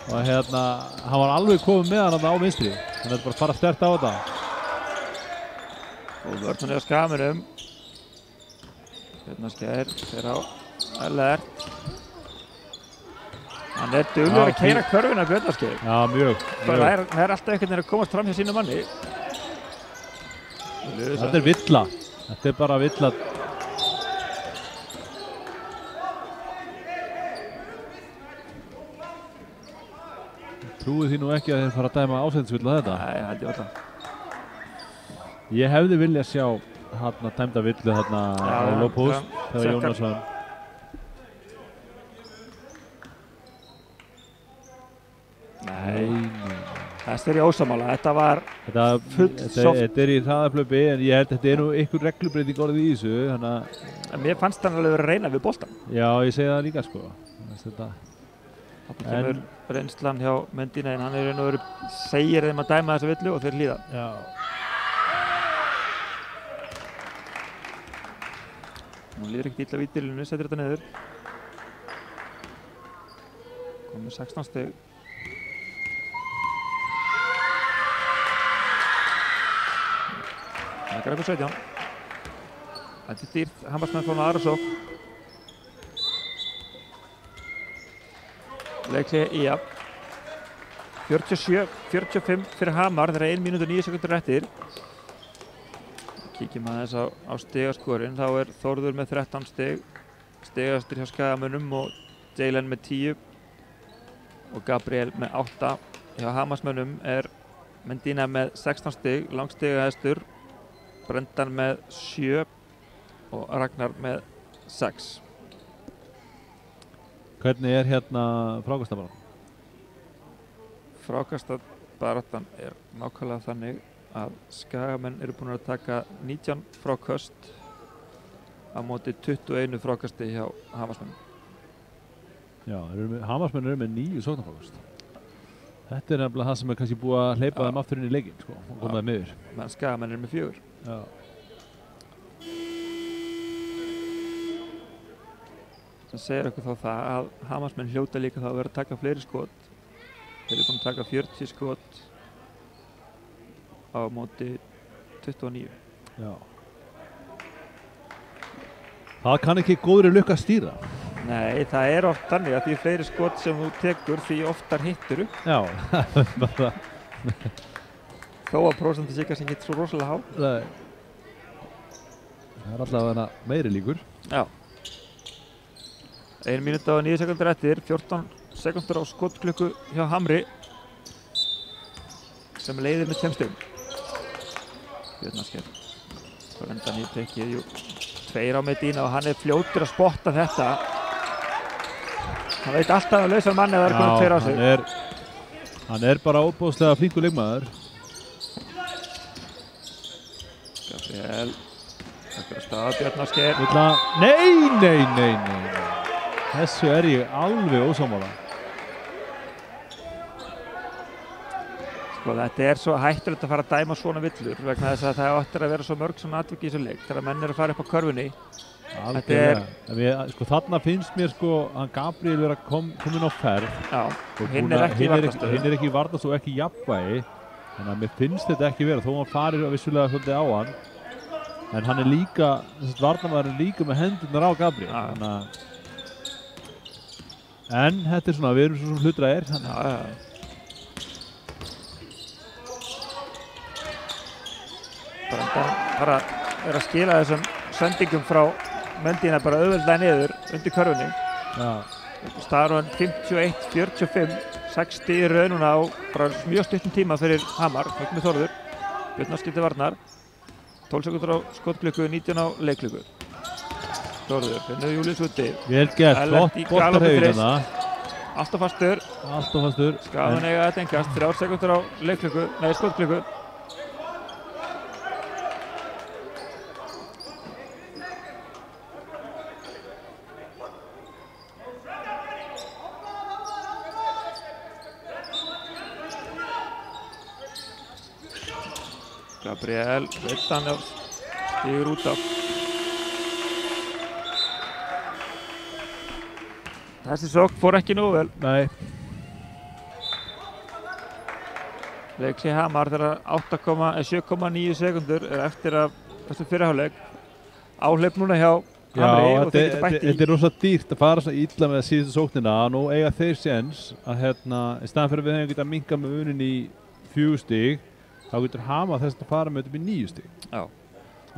Og hann var alveg komið með hann á vinstri. Þannig að þetta bara fara sterkt á þetta. Og vörðan á skaminum. Bjarnaskær fer á Ellert. Hann duglegur að keyra körfuna Bjarnaskær. Já, mjög. Það er alltaf einhvern veginn að komast fram hjá sínu manni. Þetta er villa. Þetta er bara villa. Trúið því nú ekki að þeir fara að dæma ásættisvilla þetta? Nei, held ég alltaf. Ég hefði viljað sjá dæmda villu á Lópús þegar Jónas var. Nei. Þessi er ég ósammála. Þetta var full soft. Þetta er í hraðaflöpi en ég held að þetta er nú ykkur reglubreiting orðið í þessu. Mér fannst hann alveg verið að reyna við boltan. Já, ég segi það líka sko. Það kemur reynslan hjá Medina en hann er raun og veru segir þeim að dæma þessa villu og þeir hlýða. Já. Nú líður ekkert illa vítilinu, setur þetta niður. Komið 16 stig. Það er upp á 17. Þetta er dýrt, Hammarsmenn fór með aðra sókn. Leikhlé í 47-45 fyrir Hamar þegar 1 mínútu og 9 sekúndur eftir. Kíkjum aðeins á stigaskorinn, þá er Þórður með 13 stig, stigastur hjá Skagamönnum og Jalen með 10 og Gabriel með 8. Hjá Hamarsmönnum er Medina með 16 stig, langstigahæstur, Brendan með 7 og Ragnar með 6. Hvernig er frákastabaráttan? Frákastabaráttan er nákvæmlega þannig að Skagamenn eru búin að taka 19 fráköst á móti 21 frákasti hjá Hamarsmönnum. Já, Hamarsmenn eru með 9 sóknarfrákast. Þetta er nefnilega það sem er kannski búið að hleypa þeim aftur inn í leikinn sko, og koma þeim yfir. Menn Skagamenn eru með 4. Já. Það segir okkur þá það að Hamarsmenn hljóta líka þá að vera að taka fleiri skot. Þeir eru búin að taka 40 skot á móti 29. Já. Það kann ekki góðri lukka að stýra. Nei, það er oft þannig að því fleiri skot sem þú tekur því oftar hittir upp. Já, bara. Þó að prósentu sé kannski ekki svo rosalega há. Nei. Það er allavega meiri líkur. Já. 1 mínúta og 9 sekúndur eftir, 14 sekúndur á skotklukku hjá Hamri sem leiðir með 2 stigum. Bjarnaskær. Svo endan í tekið, 2 á Medina og hann er fljótur að spotta þetta. Hann veit alltaf að lausa manni eða það er komið 2 á sig. Hann er bara óbúðslega flínkur leikmaður. Gabriel. Þetta er stað Bjarnaskær. Nei. Þessu er ég alveg ósammála. Sko þetta er svo hættulegt að fara að dæma svona villur vegna þess að það áttir að vera svo mörg svona atvik í þessu leik þegar menn eru að fara upp á körfunni. Sko þarna finnst mér sko að Gabriel vera komin á ferð. Já, hinn er ekki í varnastöðu. Hinn er ekki í varnastöðu og ekki í jafnvægi. Þannig að mér finnst þetta ekki vera þó hann farir vissulega svolítið á hann. En hann er líka, varnarmaðurinn líka með hendurnar á Gabriel. En þetta er svona, við erum svona hlutræðir. Bara er að skila þessum sendingum frá Medina bara auðveldlega niður undir körfunni. Staðan 51-45, 6 stig í röð núna á bara mjög stuttum tíma fyrir Hamar, högg með Þórður. Bjarnaskær til varnar, 12 sekúndur á skotklukku, 19 á leikklukku. Þórður, finnur Júlíus úti. Vel gert, flott boltarhefing hérna. Alltaf fastur. Skaman eiga að tengast, 3 sekúndur á leikklukku, nei skotklukku. Gabriel, veit hann stígur út af. Þessi sókn fór ekki nógu vel. Nei, Leikli Hamar þegar 7,9 sekundur er eftir að þessum fyrirháleik. Áhlaup núna hjá Hamri og þeir geta bætt í. þetta rosa dýrt að fara svona illa með síðustu sóknina. Nú eiga þeir séns að í staðan fyrir við hefum getað minkað með unin í 4 stig, þá getur Hamar þess að fara með upp í 9 stig. Já.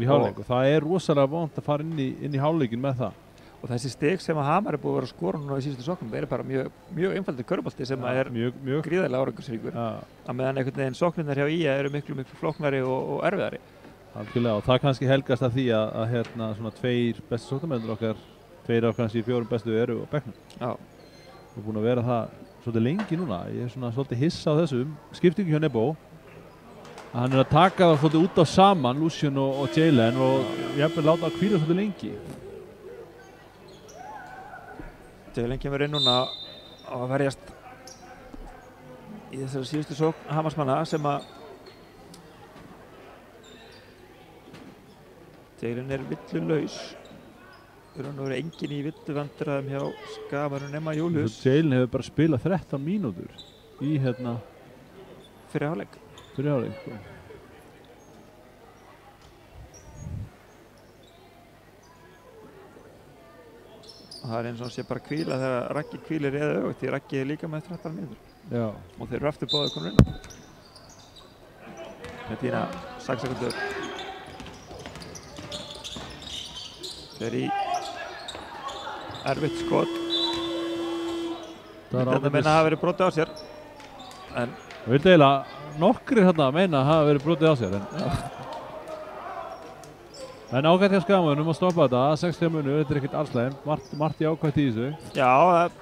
Í hálfleik og það er rosalega vont að fara inn í hálfleikin með það. Og þessi stig sem að Hamar er búið að vera að skora núna í síðustu sóknum er bara mjög einfaldur körfubolti sem er mjög gríðarlega árangursríkur. Að meðan einhvern veginn sóknirnar hjá IA eru miklu flóknari og erfiðari. Algjörlega, og það kannski helgast af því að svona 2 bestu sóknarmennir okkar, 2 af kannski 4 bestu eru á bekknum. Já. Og búin að vera það svolítið lengi núna. Ég er svona svolítið hissa á þessum skiptingu hjá Nebo. Hann er að taka það svolítið út á saman, Lucian og Jalen, og jafnvel láta að hvíla svolítið lengi. Jalen kemur inn núna á að verjast í þessari síðustu sókn Hamarsmanna sem að Jalen er villulaus. Það er verið enginn í villuvandræðum hjá Skamarinn nema Július. Jalen hefur bara spilað 13 mínútur í fyrir hálfleik. Fyrir hálfleik. Það er eins og hann sé bara hvíla þegar Raggi hvílir eða öfugt, því Raggi er líka með 13 mínútur. Já. Og þeir eru aftur báðir komin inn. Medina 6 sekundur. Þeir í erfitt skot. Þetta meina að hafa verið brotið á sér. En það vildi eiginlega nokkrir hérna meina að hafa verið brotið á sér. En ágætt hjá Skagamönnum að stoppa þetta, 60 munur, þetta er ekkert allslegin, margt jákvætt í þessu. Já,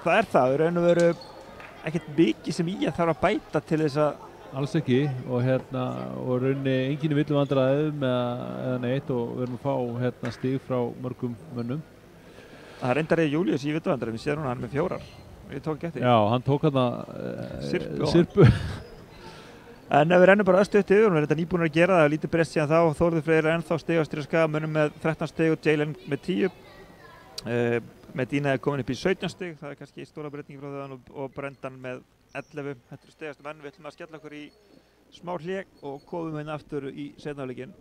það er það, raun og veru ekkert mikið sem IA þarf að bæta til þess að... Alls ekki, og rauninni enginn í villuvandræðum eða neitt, og við erum að fá stig frá mörgum mönnum. Það er reyndar Július í villuvandræðum, við séum núna hann með 4. Ég tók ekki eftir. Já, hann tók sirpu. En ef við rennum bara östu yfir, við erum þetta nýbúinir að gera það, það er lítið breyst síðan þá, Þórður Freyr er ennþá stigastur í Skagamönnum með 13 stig og Jalen með 10. Medina er komin upp í 17 stig, það er kannski stóra breyting frá það og Brendan með 11. Þetta eru stigastu menn, við ætlum að skella okkur í smá hlé og komum hérna aftur í seinni hálfleikinn.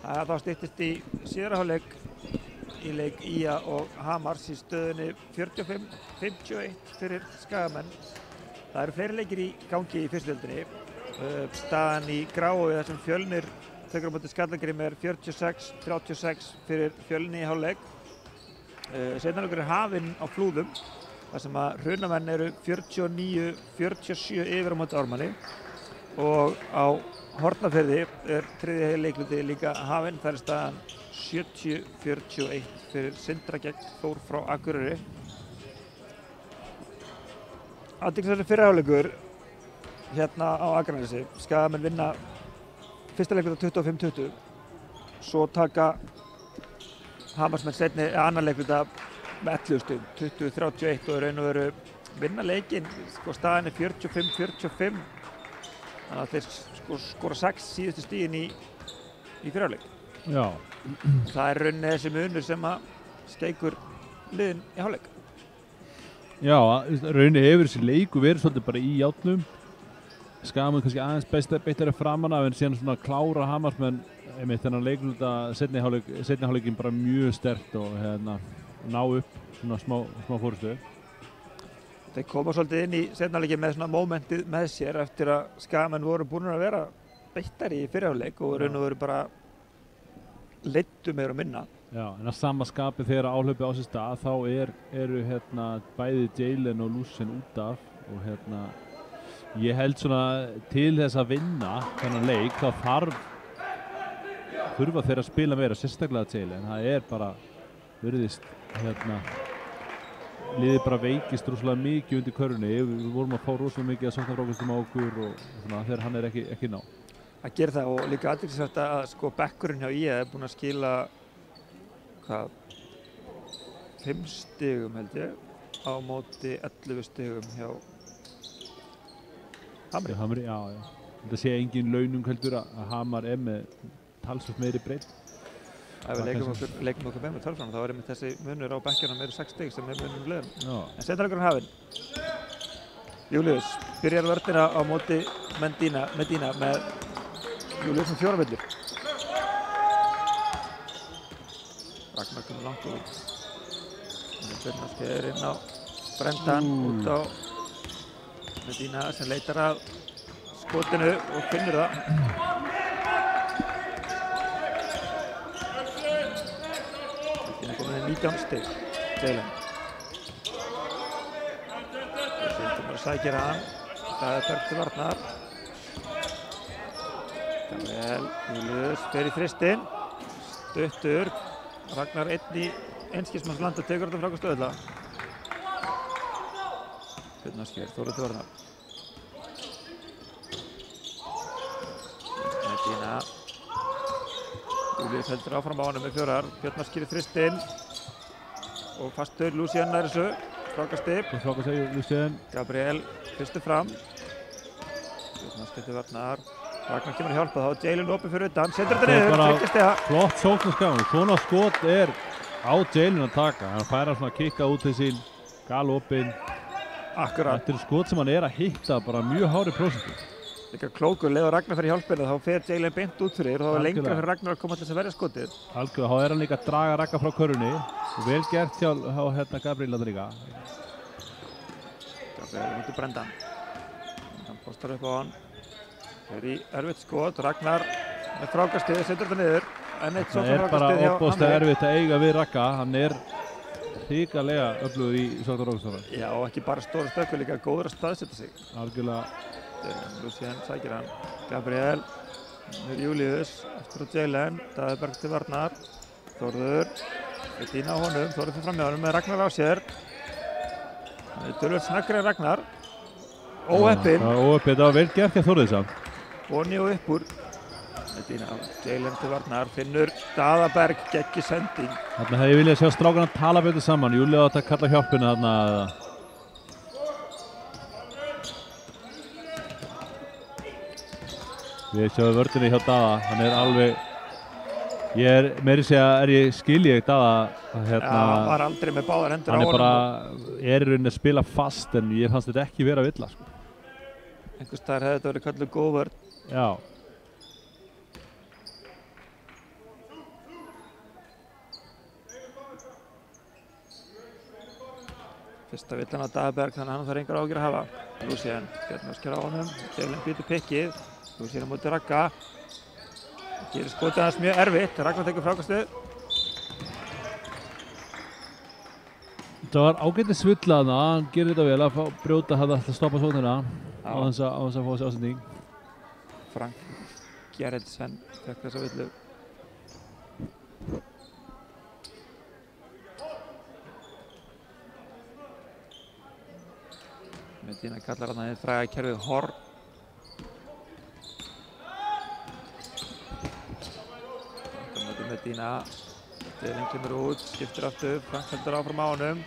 Þá styttist í síðara hálfleik í leik Ía og Hamars í stöðunni 45-51 fyrir Skagamenn. Það eru fleiri leikir í gangi í fyrstu deildinni. Staðan í Gráu þar sem Fjölnir tekur á móti Skallagrími er 46-36 fyrir Fjölni í hálfleik. Seinni hálfleikur er hafinn á Flúðum þar sem að Hrunamenn eru 49-47 yfir á móti Ármanni og á Hornafirði er þriðji leikluti líka hafinn. Það er staðan 70-41 fyrir Sindra gegn Þór frá Akureyri. Athyglisverður fyrri hálfleikur hérna á Akranesi. Skagamenn vinna fyrsta leikluta 25-20. Svo taka Hamarsmenn annan leikluta með 11 stigum, 20-31 og í raun og veru vinna leikinn. Staðan er 45-45. Þannig að þeir skora 6 síðustu stigin í fyrri hálfleik. Já. Það er rauninni þessi munur sem að steikur liðin í hálfleik. Já, rauninni hefur þessi leiku verið svolítið bara í játnum. Skagamenn kannski aðeins beitari framan af en síðan svona klára Hamarsmenn einmitt þennan leikluta seinni hálfleikin bara mjög sterkt og ná upp svona smá fórustu. Þeir koma svolítið inn í seinni hálfleikin með svona mómentið með sér eftir að Skagamenn voru búin að vera beittari í fyrri hálfleik og raun og veru bara leiddu meira og minna. Já, en að sama skapi þegar áhlaupið á sér stað þá eru bæði Jalen og Lucien út af og ég held svona til þess að vinna þennan leik þá þurfa þeir að spila meira, sérstaklega Jalen. Það er bara virðist liðið bara veikist rosalega mikið undir körfunni. Við vorum að fá rosalega mikið að sóknarfrákvæmstum á okkur og svona þegar hann er ekki ná. Það gerir það og líka athyglisvert að bekkurinn hjá Ía er búinn að skila 5 stigum held ég á móti 11 stigum hjá Hamri. Hamri, já. Þetta sé engin launung heldur að Hamar er með talsvert meiri breidd. Ef við leikum okkur með tölfræðina þá er einmitt þessi munur á bekkjunum eru 6 stig sem er munum liðum. En seinni hálfleikurinn hafinn. Júlíus byrjar vörnina á móti Medina með Júlíus með 4 villur. Ragnar komur langt út. Byrnar skeður inn á Brendan út á Medina sem leitar að skotinu og finnur það. Medina komin í 19 stig. Jalen. Sýndur bara sækir hann. Það er Berg til varnar. Gabriel Júlíus fer í þristinn. Stuttur. Ragnar einn í einskismannsland og tekur þetta frá stöðla. Byrnarsker, Þórir til varnar. Medina. Júlíus heldur áfram á honum með 4. Björnarsker í þristinn. Og fastur, Lucien nær þessu. Frákastið. Lucien. Gabriel fyrstur fram. Björnarsker til varnar. Ragnar kemur að hjálpa þá, Jalen opið fyrir utan, setur þetta niður, tryggist það. Flott sóknarskafan, svona skot er á Jalen að taka. Hann fær að kikka út til sín, galopinn. Akkurat. Þetta er skot sem hann er að hitta bara mjög hári prósentu. Líka klókur, leið og Ragnar fyrir hjálpina, þá fer Jalen beint út fyrir og þá er lengra fyrir Ragnar að koma til þess að verja skotið. Algjörlega, þá er hann líka að draga Ragnar frá körfunni og vel gert hjá Gabriel að líka. Gabriel út í Brendan. Hann postar upp á hann. Það er í erfitt skot, Ragnar með frákastið, setur þetta niður. Það er bara opbóðslega erfitt að eiga við Ragga, hann er hrikalega öflugur í sóknarfrákastöðunum. Já, og ekki bara stóra stökku, líka góður að staðsetja sig. Algjörlega. Lucien sækir hann, Gabriel, Júlíus, eftir á Jalen, Daðberg til varnar, Þórður, Medina á honum, Þórður fyrir fram hjá honum með Ragnar á sér. Það er tölvöld snaggri en Ragnar. Óheppinn. Það var vel gert hjá Þórður samt. Boni og upp úr. Medina, Jalen til varnar, finnur Daðberg geggi sending. Þarna hefði ég viljað sjá strákarna tala betur saman. Júlíu átt að kalla hjálpina þarna. Við sjáum vörðinni hjá Daða. Hann er alveg... meiri segja skil ég Daða. Hann var aldrei með báðar hendur á honum. Hann er bara, í rauninni að spila fast en ég fannst þetta ekki vera villa. Sko. Einhvers staðar hefði þetta verið kallið góð vörn. Já. Fyrsta villan á Daðberg, þannig að hann þarf engar áhyggjur að hafa. Lúsien, Björn Óskar á honum, Jalen býtur pikkið, Lúsien á móti Ragga. Það gerir skotið hans mjög erfitt, Ragnar tekur frákastið. Það var ágætið svilla þarna, hann gerir þetta vel að brjóta það að stoppa sóknina á þess að fá þessi ásending. Frank Gerritsen fekk þessa villu. Medina kallar hann að fræga kerfið horn. Medina, Jalen kemur út, skiptir aftur, Frank heldur áfram á honum.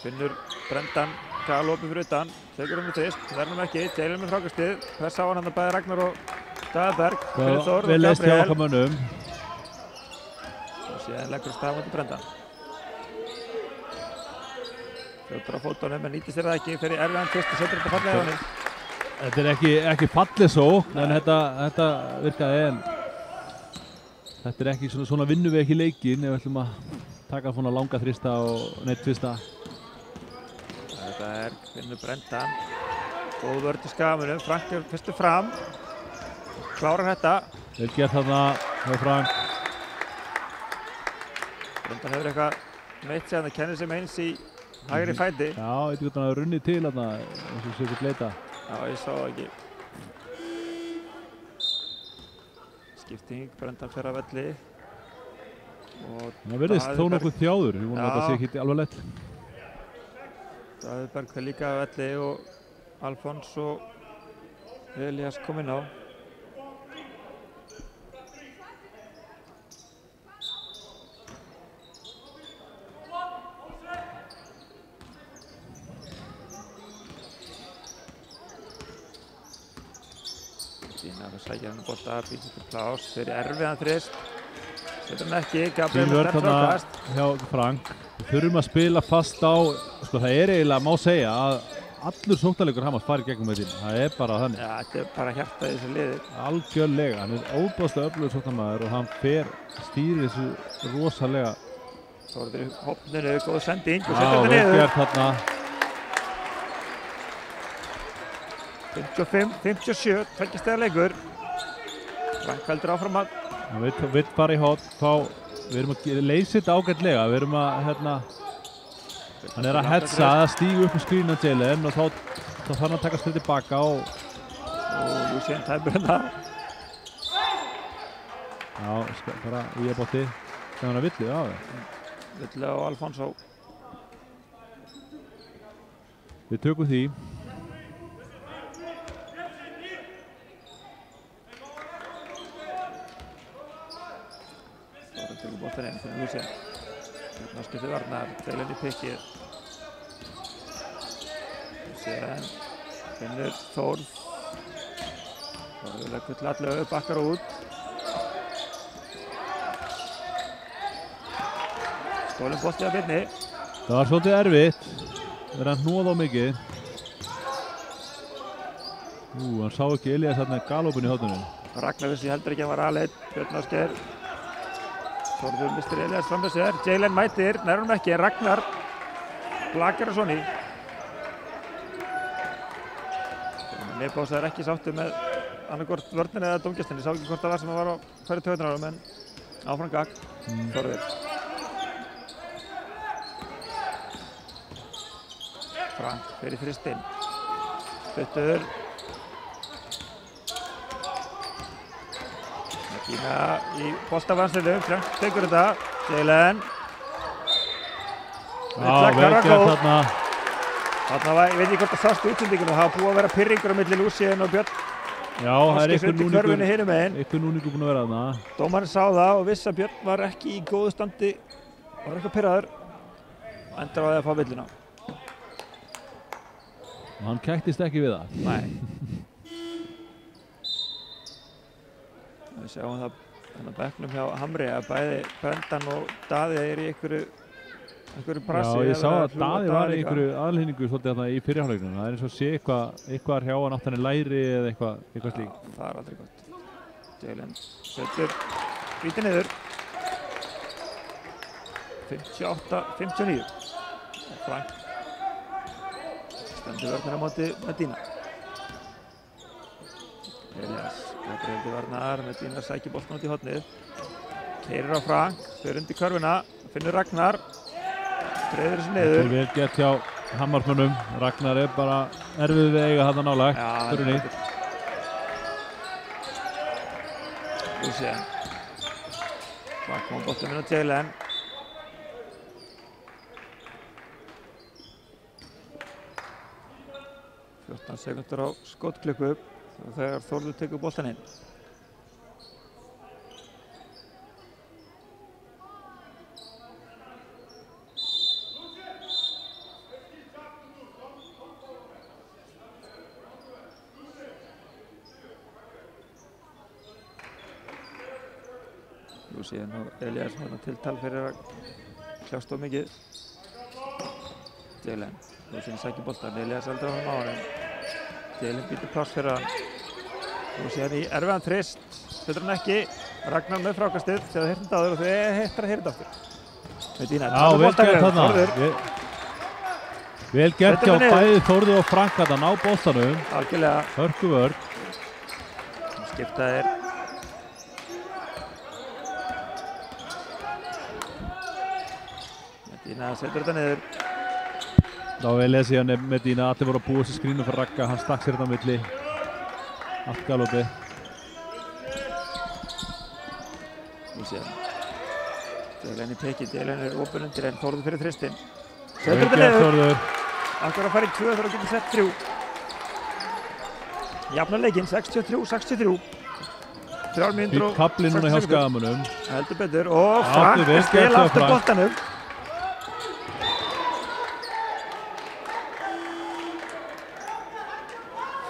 Finnur Brendan, galopið fyrir utan, tekur með tvist, verðum ekki, Jalen með frákastið, pressa á hann að bæði Ragnar og Daðberg, fyrir Þór og Gabriel. Og síðan leggur stað mútið Brendan. Fljótur á fótunum, en nýtist það ekki fyrir erfiðan tvist og setur þetta fallega á honum. Þetta er ekki fallið svo, en þetta virkaði en þetta er ekki svona vinnum við ekki leikinn ef við ætlum að taka svona langa þrista og neitt tvista. Þetta er Finnur Brendan, góð vörð í skamunum, Frank er fyrstur fram, klárar þetta. Vel gert þarna hjá Frank. Brendan hefur eitthvað meitt sig, hann kennir sig með eins í hægri fæti. Já, eitthvað hann hafði runnið til þarna eins og sér til leita. Já, ég sá það ekki. Skipting, Brendan fer að velli. Það verðist þó nokkuð þjáður, ég vona að þetta sé ekki alveg lett. Daðberg fer líka að velli og Alfons og Elias kom inn á. Medina sækir hann bolta, býr sér til plás, fyrir erfiðan þrist. Setur hann ekki, Gabriel með sterkt frákast. Hjá Frank. Við þurfum að spila fast á, sko það er eiginlega, má segja að allur sóknarleikur Hamars farið gegnum Medina. Það er bara þannig. Já, þetta er bara hjartað í þessu liði. Algjörlega, hann er óbúðslega öflugur sóknarmaður og hann stýrir þessu rosalega. Svo er þetta í hopninu, góð sending og setur þetta niður. Já, vel gert 55-57, tveggjastiga leikur. Frank heldur áfram að. Hann vill fara í hotn, við erum að leysa þetta ágætlega, við erum að, hann er að hetsa að stígu upp með skrínu á Jalen og þá þarf hann að taka skrið tilbaka og Lúsien tæpur hérna. Já, bara í að bótti, sem hann að villu, já. Villu og Alfonso. Við tökum því. Tegur boltan inn fyrir Lúsien. Skiptir varnar, Jalen í pikkið. Lúsien finnur Þórð. Þórður leggur til allu, bakkar út. Stólinn bolti að Birni. Það var svolítið erfitt. Það er að hnóða á mikið. Hann sá ekki Elias þarna galopin í hóttunum. Ragnar vissi heldur ekki að hann var aðleitt. Björn Ásgeir. Þórður mistir Elias fram með sér, Jalen mætir, nær honum ekki, Ragnar blakar og svona í. Leifbása er ekki sáttu með annarkvort vörnin eða dómgæstin, ég sá ekki hvort það var sem var á hverju töðunarum en áfram gagn, Þórður. Frank fyrir þristinn, stuttur. Medina í boltavansliðu, Frank tekur þetta, Jalen. Já, vel gert þarna. Þarna var, ég veit ekki hvort það sást útsendingunum, það var búið að vera pirringur á milli Lúsien og Björn. Já, það er einhver núningur búinn að vera þarna. Dómarinn sá það og vissi að Björn var ekki í góðu standi, var eitthvað pirraður og endar á því að fá villuna. Og hann kættist ekki við það. Nei. Við sjáum það á bekknum hjá Hamri að bæði Brendan og Daði er í einhverju brasi. Já, ég sá að Daði var í einhverju aðlýningu svolítið þarna í fyrrihálfleiknum. Það er eins og sé eitthvað hjá hann átt hann í læri eða eitthvað slíkt. Já, það er aldrei gott. Jalen setur víti niður. 58-59. Frank stendur vörnir á móti Medina. Elias Gabriel til varnar, Medina sækir boltan út í hornið. Keyrir á Frank, fyrir undir körfuna, finnur Ragnar, breiður þessu niður. Þetta er vel gert hjá Hammarsmönnum. Ragnar er bara erfið við eiga þarna nálægt. Já, Lucien. Það kom boltan inn á Jalen. Fjórtán sekúndur á skotklukku þegar Þórður tekur boltan inn. Lucien og Elias tiltal fyrir að kljást of mikið. Jalen, Lucien sækir boltan, Elias aldrei á hann á hann. Jalen býtur pláss fyrir hann. Lucien í erfiðan þrist, betur hann ekki. Ragnar með frákastið, þegar það hirtið áður og þau hittar að hirta aftur. Medina, já, vel gert þarna. Vel gert hjá bæði Þórður og Frank að ná boltanum. Algjörlega. Hörku vörn. Skiptaðir. Medina setur þetta niður. Þá vel lesi hann Medina, allir voru að búa sér skrínu fyrir Ragga, hann stakk sér þetta á milli. Allt galopið. Lucien. Jalen í tekið, Jalen er opinn undir en Þórður fyrir þristinn. Setur þetta niður. Akkur að fara í 2 þegar að geta sett 3. Jafnar leikinn, 63-63. 3 mínútur og 60 sekúndur. Fýtt kafli núna hjá Skagamönnum. Heldur betur og Frank að stela aftur boltanum.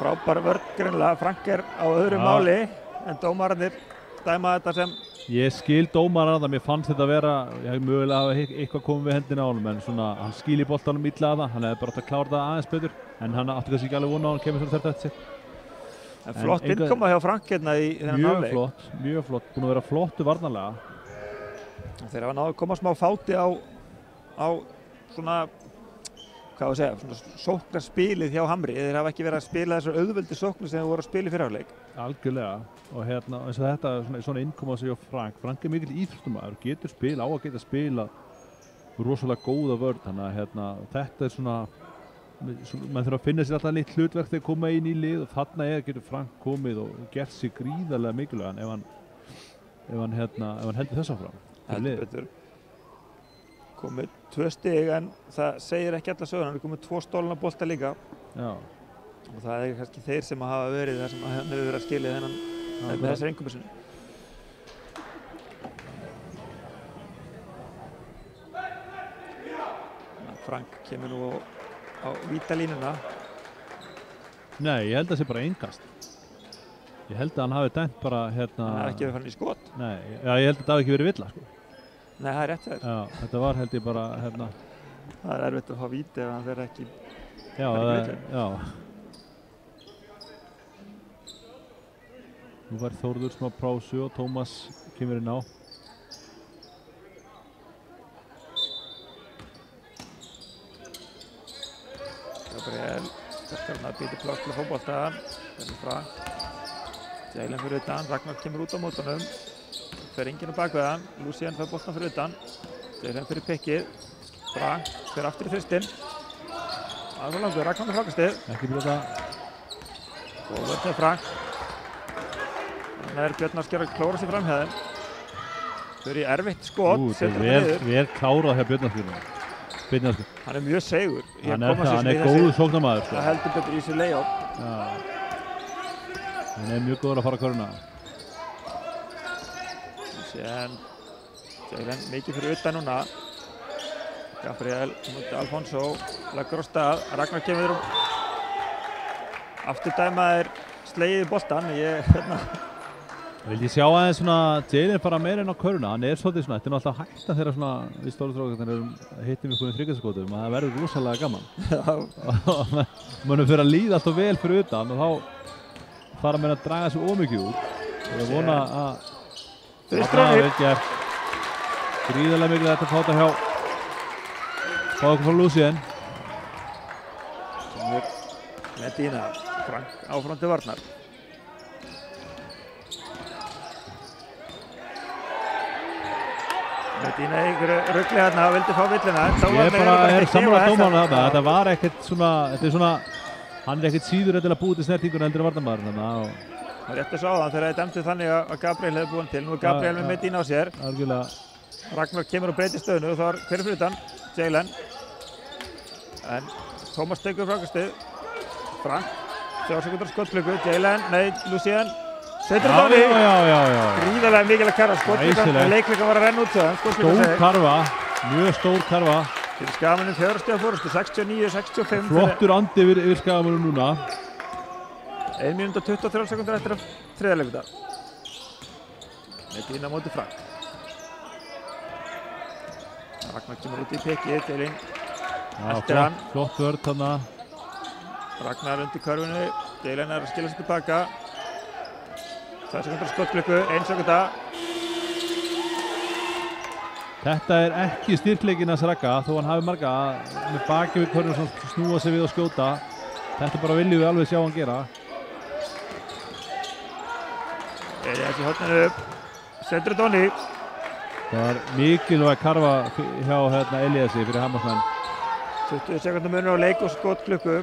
Frábær vörn greinilega, Frank er á öðru máli en dómararnir dæma þetta sem... Ég skil dómarana, mér fannst þetta að vera, ég hef mögulega hafa eitthvað komið við hendina á honum en svona, hann skil í boltanum illa að það, hann hefði bara átt að klára það aðeins betur en hann átti kannski ekki alveg vona á hann kemur svona þetta sér. En flott innkoma hjá Frank hérna í þennan hálfleik. Mjög flott, búin að vera flottu varnarlega. Þeir hafa náðu að koma smá fáti á svona, hvað að segja, svona sóknarspilið hjá Hamri. Þeir hafa ekki verið að spila þessar auðveldi sóknir sem þeir voru að spila í fyrra hálfleik. Algjörlega, og hérna eins og þetta svona innkoma sig hjá Frank. Frank er mikill íþróttumaður, getur spila á að geta spila rosalega góða vörn, þannig að hérna þetta er svona mann þurfa að finna sér alltaf litt hlutverk þegar koma inn í lið og þarna getur Frank komið og gert sig gríðarlega mikilvægan ef hann heldur þess áfram. Heldur betur. Komið 2 stig en það segir ekki alla söguna, hann er komið 2 stólna bolta líka. Já. Og það er kannski þeir sem hafa verið þar sem hann hefur verið að skilja þennan með þessari innkomu sinni. Frank kemur nú á vítalínuna. Nei, ég held að það sé bara einkast. Ég held að hann hafi dæmt bara hérna... Hann hafi ekki verið farin í skot. Nei, já, ég held að það hafi ekki verið villa, sko. Nei, það er rétt þegar. Já, þetta var held ég bara hérna... Það er erfitt að fá víti ef hann verður ekki... Já. Nú var Þórður smá pásu og Tómas kemur inn á. Gabriel, sterkarinn að býta pláss til að fá boltann. Þetta Frank. Jalen fyrir utan, Ragnar kemur út á mótunum. Fer enginn á bakveðan, Lucien fær boltan fyrir utan. Jalen fyrir pikkið. Frank fer aftur í þristinn. Það var langur, Ragnar með frákastið. Ekki blóta. Góð vörn til Frank. Þannig er Björn Ásgeir að klóra sig fram hjá þeim. Þau eru í erfitt skot, setur þetta niður. Vel klárað hjá Björn Ásgeir. Hann er mjög segur. Hann er góður sóknarmaður. Það heldur betur í þessu lay-up. Hann er mjög góður að fara köruna. Síðan Jalen mikið fyrir utan núna. Gabriel, Alfonso, leggur á stað. Ragnar kemur aftur dæmaðir slegið í boltan. Vildi sjá aðeins svona Jalen fara meira inn á köruna. Hann er svolítið svona, þetta er náttúrulega hægt að þeirra svona við stóru strákarnir hittum við þriggjaskotum að það verður rosalega gaman. Mönnum fyrir að líða alltaf vel fyrir utan og þá fara menn að draga sig ómikið út. Og ég vona að það er gert. Gríðarlega mikilvægt að fá þetta hjá okkur frá Lucien. Medina, Frank áfram til varnar. Medina í rugli hérna, vildi fá villina. Ég bara sammála dómarinn þarna, þetta var ekkert svona, þetta er svona, hann ekkert síður að búið til snertinguna heldur en varnarmaðurinn þarna. Það er rétt að sá það þegar það dæmdi þannig að Gabriel hefði búin til. Nú Gabriel með Medina á sér. Algjörlega. Ragnar kemur og breytir stöðunu og þá hver fyrir utan? Jalen. En Tómas tekur frákastið. Frank, 3 sekúndar skottklukku. Jalen, nei, Lucien. Setur það í. Já. Gríðarlega mikilvæg karfa. Skottklukkan, leikleikan var að renna út þaðan. Stór karfa, mjög stór karfa. Fyrir Skagamanum 4 stiga fórustu, 69-65. Flottur andi yfir Skagamanum núna. 1 mínúta 23 sekúndar eftir að þriðja leikluta. Medina móti Frank. Ragnar kemur út í pikið, Jalen eftir hann. Flott vörð þarna. Ragnar undir körfinu, Jalen að skila sér tilbaka. 2 sekúndar skottklukku, 1 sekúnda. Þetta er ekki styrkleikinn hans Ragga, þó hann hafi marga með baki við körfinu sem snúa sig við og skjóta. Þetta bara viljum við alveg sjá hann gera. Elias í horninu, setur þetta onni. Það var mikilvæg karfa hjá Eliasi fyrir Hamarsmenn. 20 sekúndar munur á leik og skottklukku.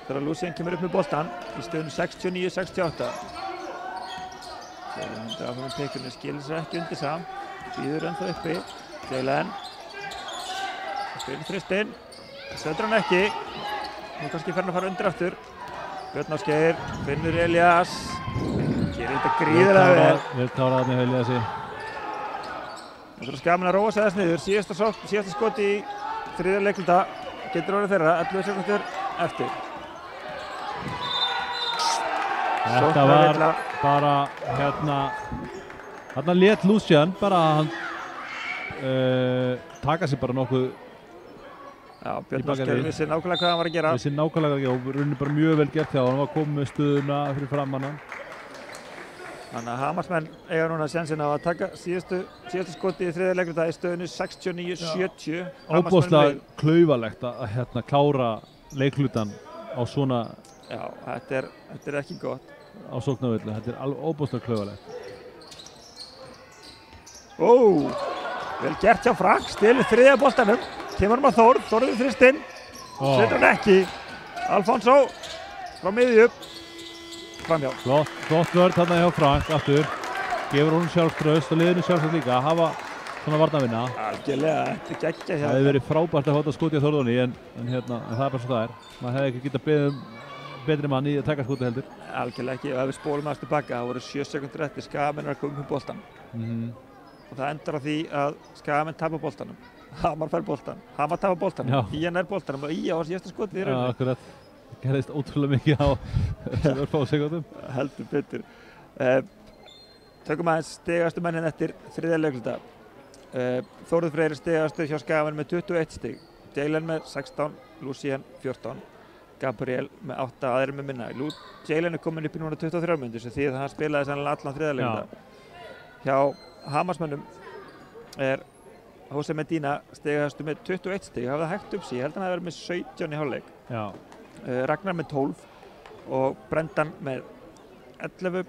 Þegar Lucien kemur upp með boltan í stöðunum 69-68. Jalen myndi áfram með pikinu, skilir sér ekki undir saman. Býður ennþá uppi. Jalen. Spilir þristinn. Setur hann ekki. Nú kannski fer hann að fara undir aftur. Björn Ásgeir, finnur Elias. Gerir þetta gríðarlega vel. Vel klárað með Eliasi. Það er Skagaman að róa sig þess niður. Síðasta skot í þriðja leikluta. Getur orðið þeirra, 11 sekúndur eftir. Þetta var bara hérna lét Lucien bara hann taka sig bara nokkuð. Já, Björn Ásgeir vissi nákvæmlega hvað hann var að gera. Vissi nákvæmlega hvað hann var að gera og rauninni bara mjög vel gert hjá hann. Hann var komið með stöðuna fyrir framan hann. Þannig að Hamarsmenn eiga núna sjansinn á að taka síðastu skoti í þriðja leikluta í stöðunni 69-70. Óbúðslega klaufalegt að klára leiklutan á svona. Já, þetta er ekki gott. Á sóknarvelli, þetta er alveg óbúðslega klaufalegt. Vel gert hjá Frank, stilur þriðja boltanum. Kemur hann að Þórður þristinn. Setur hann ekki. Alfonso frá miðju upp. Framjá. Flott vörð þarna hjá Frank aftur. Gefur honum sjálfstraust og liðinu sjálfstraust líka að hafa svona varnarvinna. Algjörlega, þetta er geggjað hjá. Það hefði verið frábært að fá skotið á Þórðunni en það er bara svo það er. Maður hefði ekki getað beðið betri mann í að taka skotið heldur. Algjörlega ekki, og ef við spólum aðeins tilbaka, það voru 7 sekúndur eftir, Skagamenn er að koma upp boltan. Og það endar á því að Skagamenn tapar boltanum. Hamar fær boltan, Hamar tapar boltanum, Ían er boltanum og Ía var síðasta skotið í rauninni. Já, akkurat. Gerðist ótrúlega mikið á þessum örfáu sekúndum. Heldur betur. Tökum aðeins stigastu mennin eftir þriðja leikluta. Þórður Freyr stigastu hjá Skagamenn með 21 stig. Jalen með 16, Lucien 14. Gabriel með 8, aðrir með minna. Jalen er komin upp í núna 23 mínútur sem því að hann spilaði sannlega allan þriðja leikluta. Hjá Hamarsmönnum er Jose Medina stigastu með 21 stig. Það hafði hægt upp sig, ég held að hann hafi verið með 17 í hálfleik. Já. Ragnar með 12 og Brendan með 11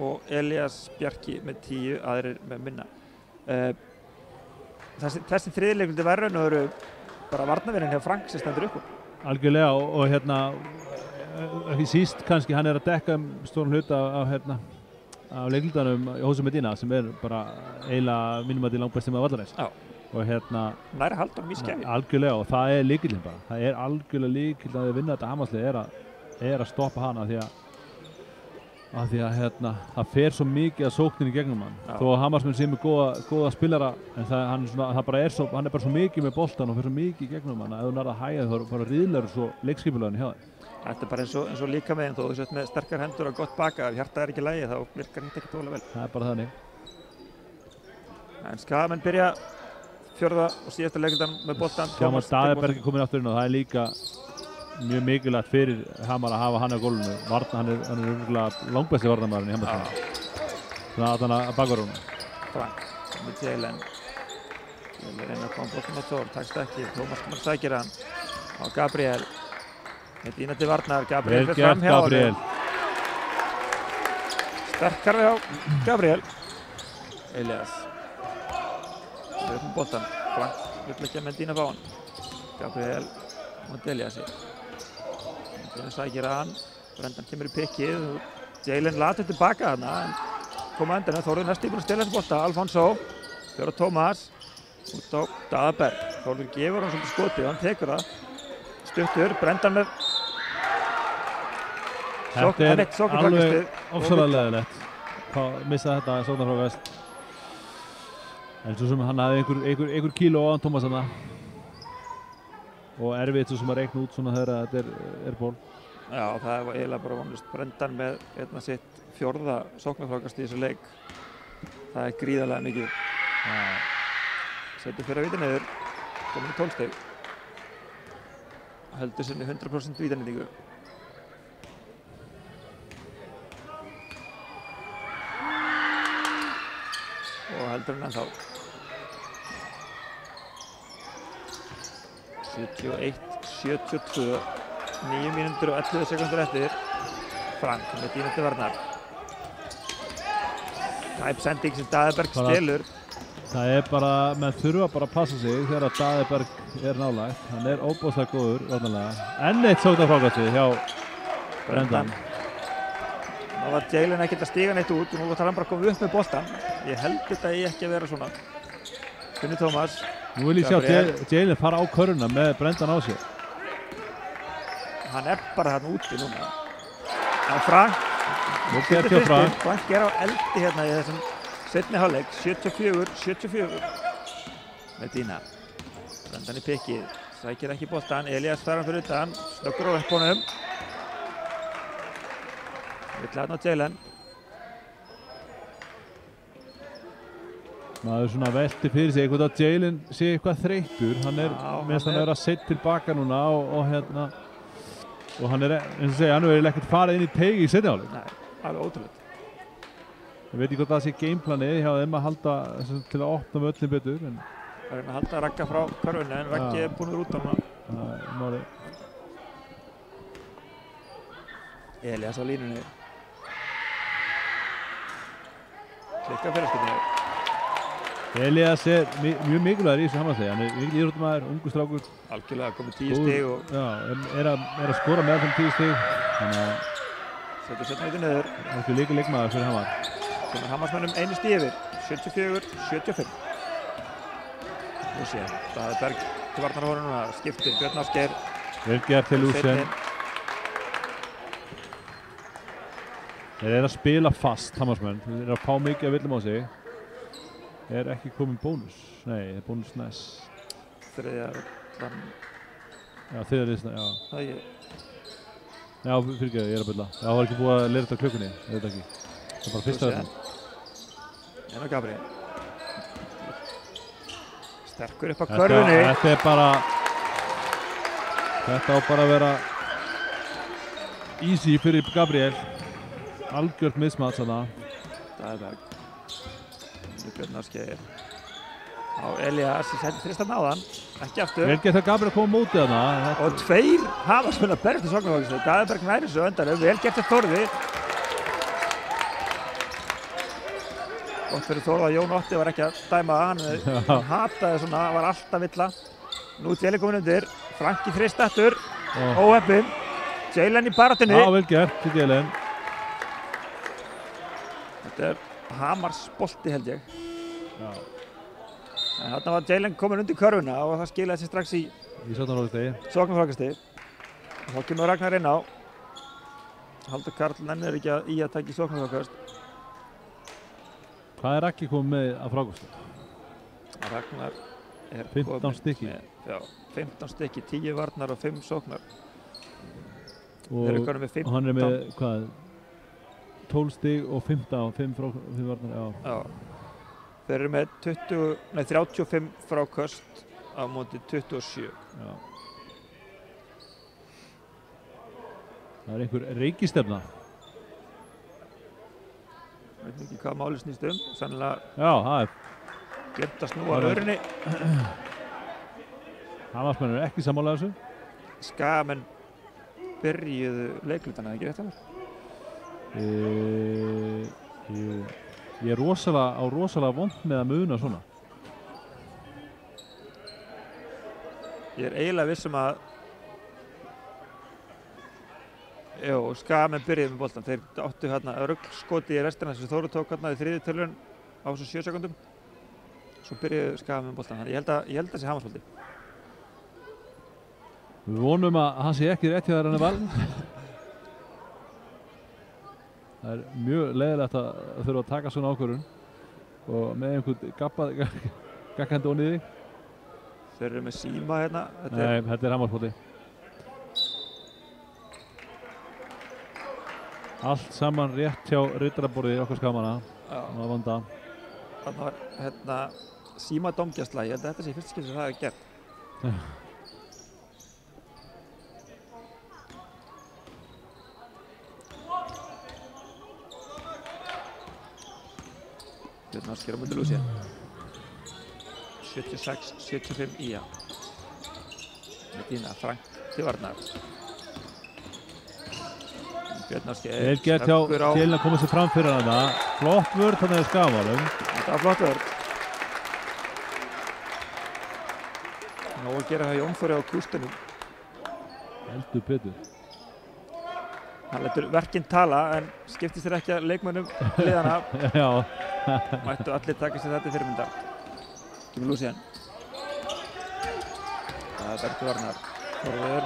og Elias Bjarki með 10, aðrir með minna. Þessi þriðja leikluti var raun og veru bara varnarvinnan hjá Frank sem stendur upp. Algjörlega og ekki síst kannski hann er að dekka stóran hluta af leiklutanum Jose Medina sem er bara eiginlega mínum að til langt besti með vallarins. Og næri halda honum í skefju. Algjörlega og það er lykillinn bara. Það er algjörlega lykill að vinna þetta Hamarslið er að stoppa hana því að það fer svo mikið að sóknin í gegnum hann. Þó að Hamarsmenn sé með góða spilara en hann er bara svo mikið með boltan og fer svo mikið í gegnum hann að ef þú nærð að hægja þá bara riðlar svo leikskipulaginu hjá þér. Þetta er bara eins og líka með þó þú sett með sterkar hendur og gott baka. Ef hjartað er ekki í lagi þá virkar þetta ekki tóla vel. Það er bara þannig. En Skagamenn byrja fjórða og síðasta leiklutan með boltan. Sjáum að Daðberg er komin aftur inn og það er líka mjög mikilvægt fyrir Hamar að hafa hann á gólfinu. Hann er örgulega langbesti varnarmaðurinn í Hamarsmenn. Svona að hann að baka honum. Frank með Jalen. Jalen reynar að koma boltan á Þór, takst ekki. Tómas kemur sækir hann á Gabriel. Medina til varnar, Gabriel Vel fyrir fram gert, hjá Gabriel. Sterkar hjá Gabriel. Elias. Upp með boltan. Frank vill ekki að Medina fá hann. Gabriel og Eliasi. Medina sækir að hann. Brendan kemur í pikkið. Jalen latur tilbaka þarna. Koma endan, Þórður næstu búinn að stela þessu bolta. Alfonso. Fyrir Tómas. Út á Daðaberg. Þórður gefur hann svolítið skotið og hann tekur það. Stuttur. Brendan með Þetta er alveg ofsalega leðilegt. Missa þetta sóknarfrákast. En svo sem hann hafði einhver kíló á hann Tómas þarna. Og erfitt svo sem að reikna út svona þegar þetta er ból. Já, það var eiginlega bara vonlust. Brendan með sitt 4. sóknarfrákast í þessu leik. Það er gríðarlega mikið. Setur fyrir að víta niður. Komin í 12 stig. Heldur sinni 100% vítanýtingu. Og heldur hann ennþá. 71-72. 9 mínútur og 11 sekundur eftir. Frank með Medina til varnar. Tæp sending sem Daðaberg stelur. Það er bara, menn þurfa bara að passa sig þegar að Daðaberg er nálægt. Hann er óbúðslega góður, varnarlega. Enn eitt sóknarfrákastið hjá Brendan. Nú var Jalen ekkert að stíga neitt út og nú var hann bara að koma upp með boltan. Ég held þetta ekki að vera svona. Finnur Tómas. Nú vil ég sjá Jalen fara á köruna með Brendan á sér. Hann er bara þarna úti núna. En Frank. Frank er á eldi hérna í þessum seinni hálfleik. 74-74. Medina. Brendan í pikkið. Sækir ekki boltan. Elias fær hann fyrir utan. Snöggur á upp honum. Vill hérna á Jalen. Maður svona velti fyrir sig eitthvað að Jalen sé eitthvað þreyttur. Hann er, minnst hann er að setja tilbaka núna og hann er, eins og segja, hann er ekkert farið inn í teigi í seinni hálfleik. Nei, alveg ótrúlegt. Ég veit ekki hvort það sé gameplanið hjá þeim að halda til að opna völlin betur. Það er að halda Ragga frá körfunni en Raggi er búinn út á hana. Það er málið. Elias á línunni. Klikka fyrirskipnið. Elias er mjög mikilvægur í þessu Hammarslegi. Hann er mikil íþróttamaður, ungur strákur. Algjörlega, komið 10 stig og... Já, er að skora með þeim 10 stig. Þannig að... Setur setna út í niður. Það er ekki líka leikmaður fyrir Hammar. Sem er Hammarsmönnum einu stig yfir. 74-75. Nú sé hann. Daðaberg til varnarhornuna. Skiptir Björn Ásgeir. Vel gert til Lúsen. Þeir eru að spila fast, Hammarsmenn. Þeir eru að fá mikið að villum á sig. Er ekki komin bónus? Nei, er bónus næst. Þriðja þriðja liðsna, já. Það er ég. Já, fyrirgeðu, ég er að bylla. Já, það var ekki búið að leira þetta klukkunni, ég veit ekki. Það er bara fyrsta öllum. En á Gabriel. Sterkur upp á körfunni. Þetta er bara... Þetta á bara að vera easy fyrir Gabriel. Algjört mismats hana. Daðaberg. Björn Ásgeir á Elias sem setti þristan á þann, ekki aftur. Vel gert að Gabriel koma mótið hana. Og 2 Hammarsmenn að berjast í sóknarfrákastið. Daðaberg næri þessu öndanum, vel gert að Þórði. Gott fyrir Þórði að Jón Otti var ekki að dæma það, hann hataði svona, var alltaf villa. Nú Jalen komin undir, Frank í þristættur, óheppinn. Jalen í baráttunni. Já, vel gert til Jalen. Þetta er Hammars bolti held ég. Já. En þarna var Jalen komin undir körfuna og það skilaði sér strax í sóknarfrákastigi. Og þá kemur Ragnar inn á. Haldur Karl nennir ekki í að taka í sóknarfrákast. Hvað er Raggi komið með að frákastu? Ragnar er 15 stykki. Já, 15 stykki, 10 varnar og 5 sóknar. Og hann er með hvað? 12 stig og 15 varnar, já. Þeir eru með 35 fráköst á móti 27. Já. Það er einhver reikistefna. Ég veit ekki hvað málið snýst um. Sennilega það er glemt að snúa örinni. Hammarsmenn eru ekki sammála þessu. Skagamenn byrjuðu leiklutan, eða ekki rétt að mér? Ég er rosalega vond með að muna svona. Ég er eiginlega vissum að Skagamenn byrjuðu með boltan. Þeir áttu hérna ruglskoti í restina sem Þóru tók hérna í þriðju tölvun á þessu 7 sekúndum. Svo byrjuðu Skagamenn með boltan. Þannig ég held að sé Hamarsbolti. Við vonum að hann sé ekki rétt hjá þér Val. Það er mjög leiðilegt að þurfa að taka svona ákvörðun og með einhvern gaggandi onni í þig. Þeir eru með síma hérna. Nei, þetta er Hamarsbolti. Allt saman rétt hjá riddaraborði okkar Skagamanna. Það var vanda. Þarna var hérna síma dómgæsla. Ég held að þetta sé fyrst skipti sem það er gert. Björn Ásgeir á móti Lúsíen. 76-75 Ía. Medina Frank til varnar. Björn Ásgeir. Vel gert hjá Jaelen að koma sér fram fyrir hana. Flott vörð þannig að Skagamanum. Þetta var flott vörð. Nóg að gera hjá Jón Þóri á kústinum. Heldur betur. Hann lætur verkinn tala en skiptist þér ekki að leikmönnum liðana. Já. Mættu allir taka sér þetta í fyrirmyndar. Kemur Lúsíen. Það er Bergur Varnar. Þorður.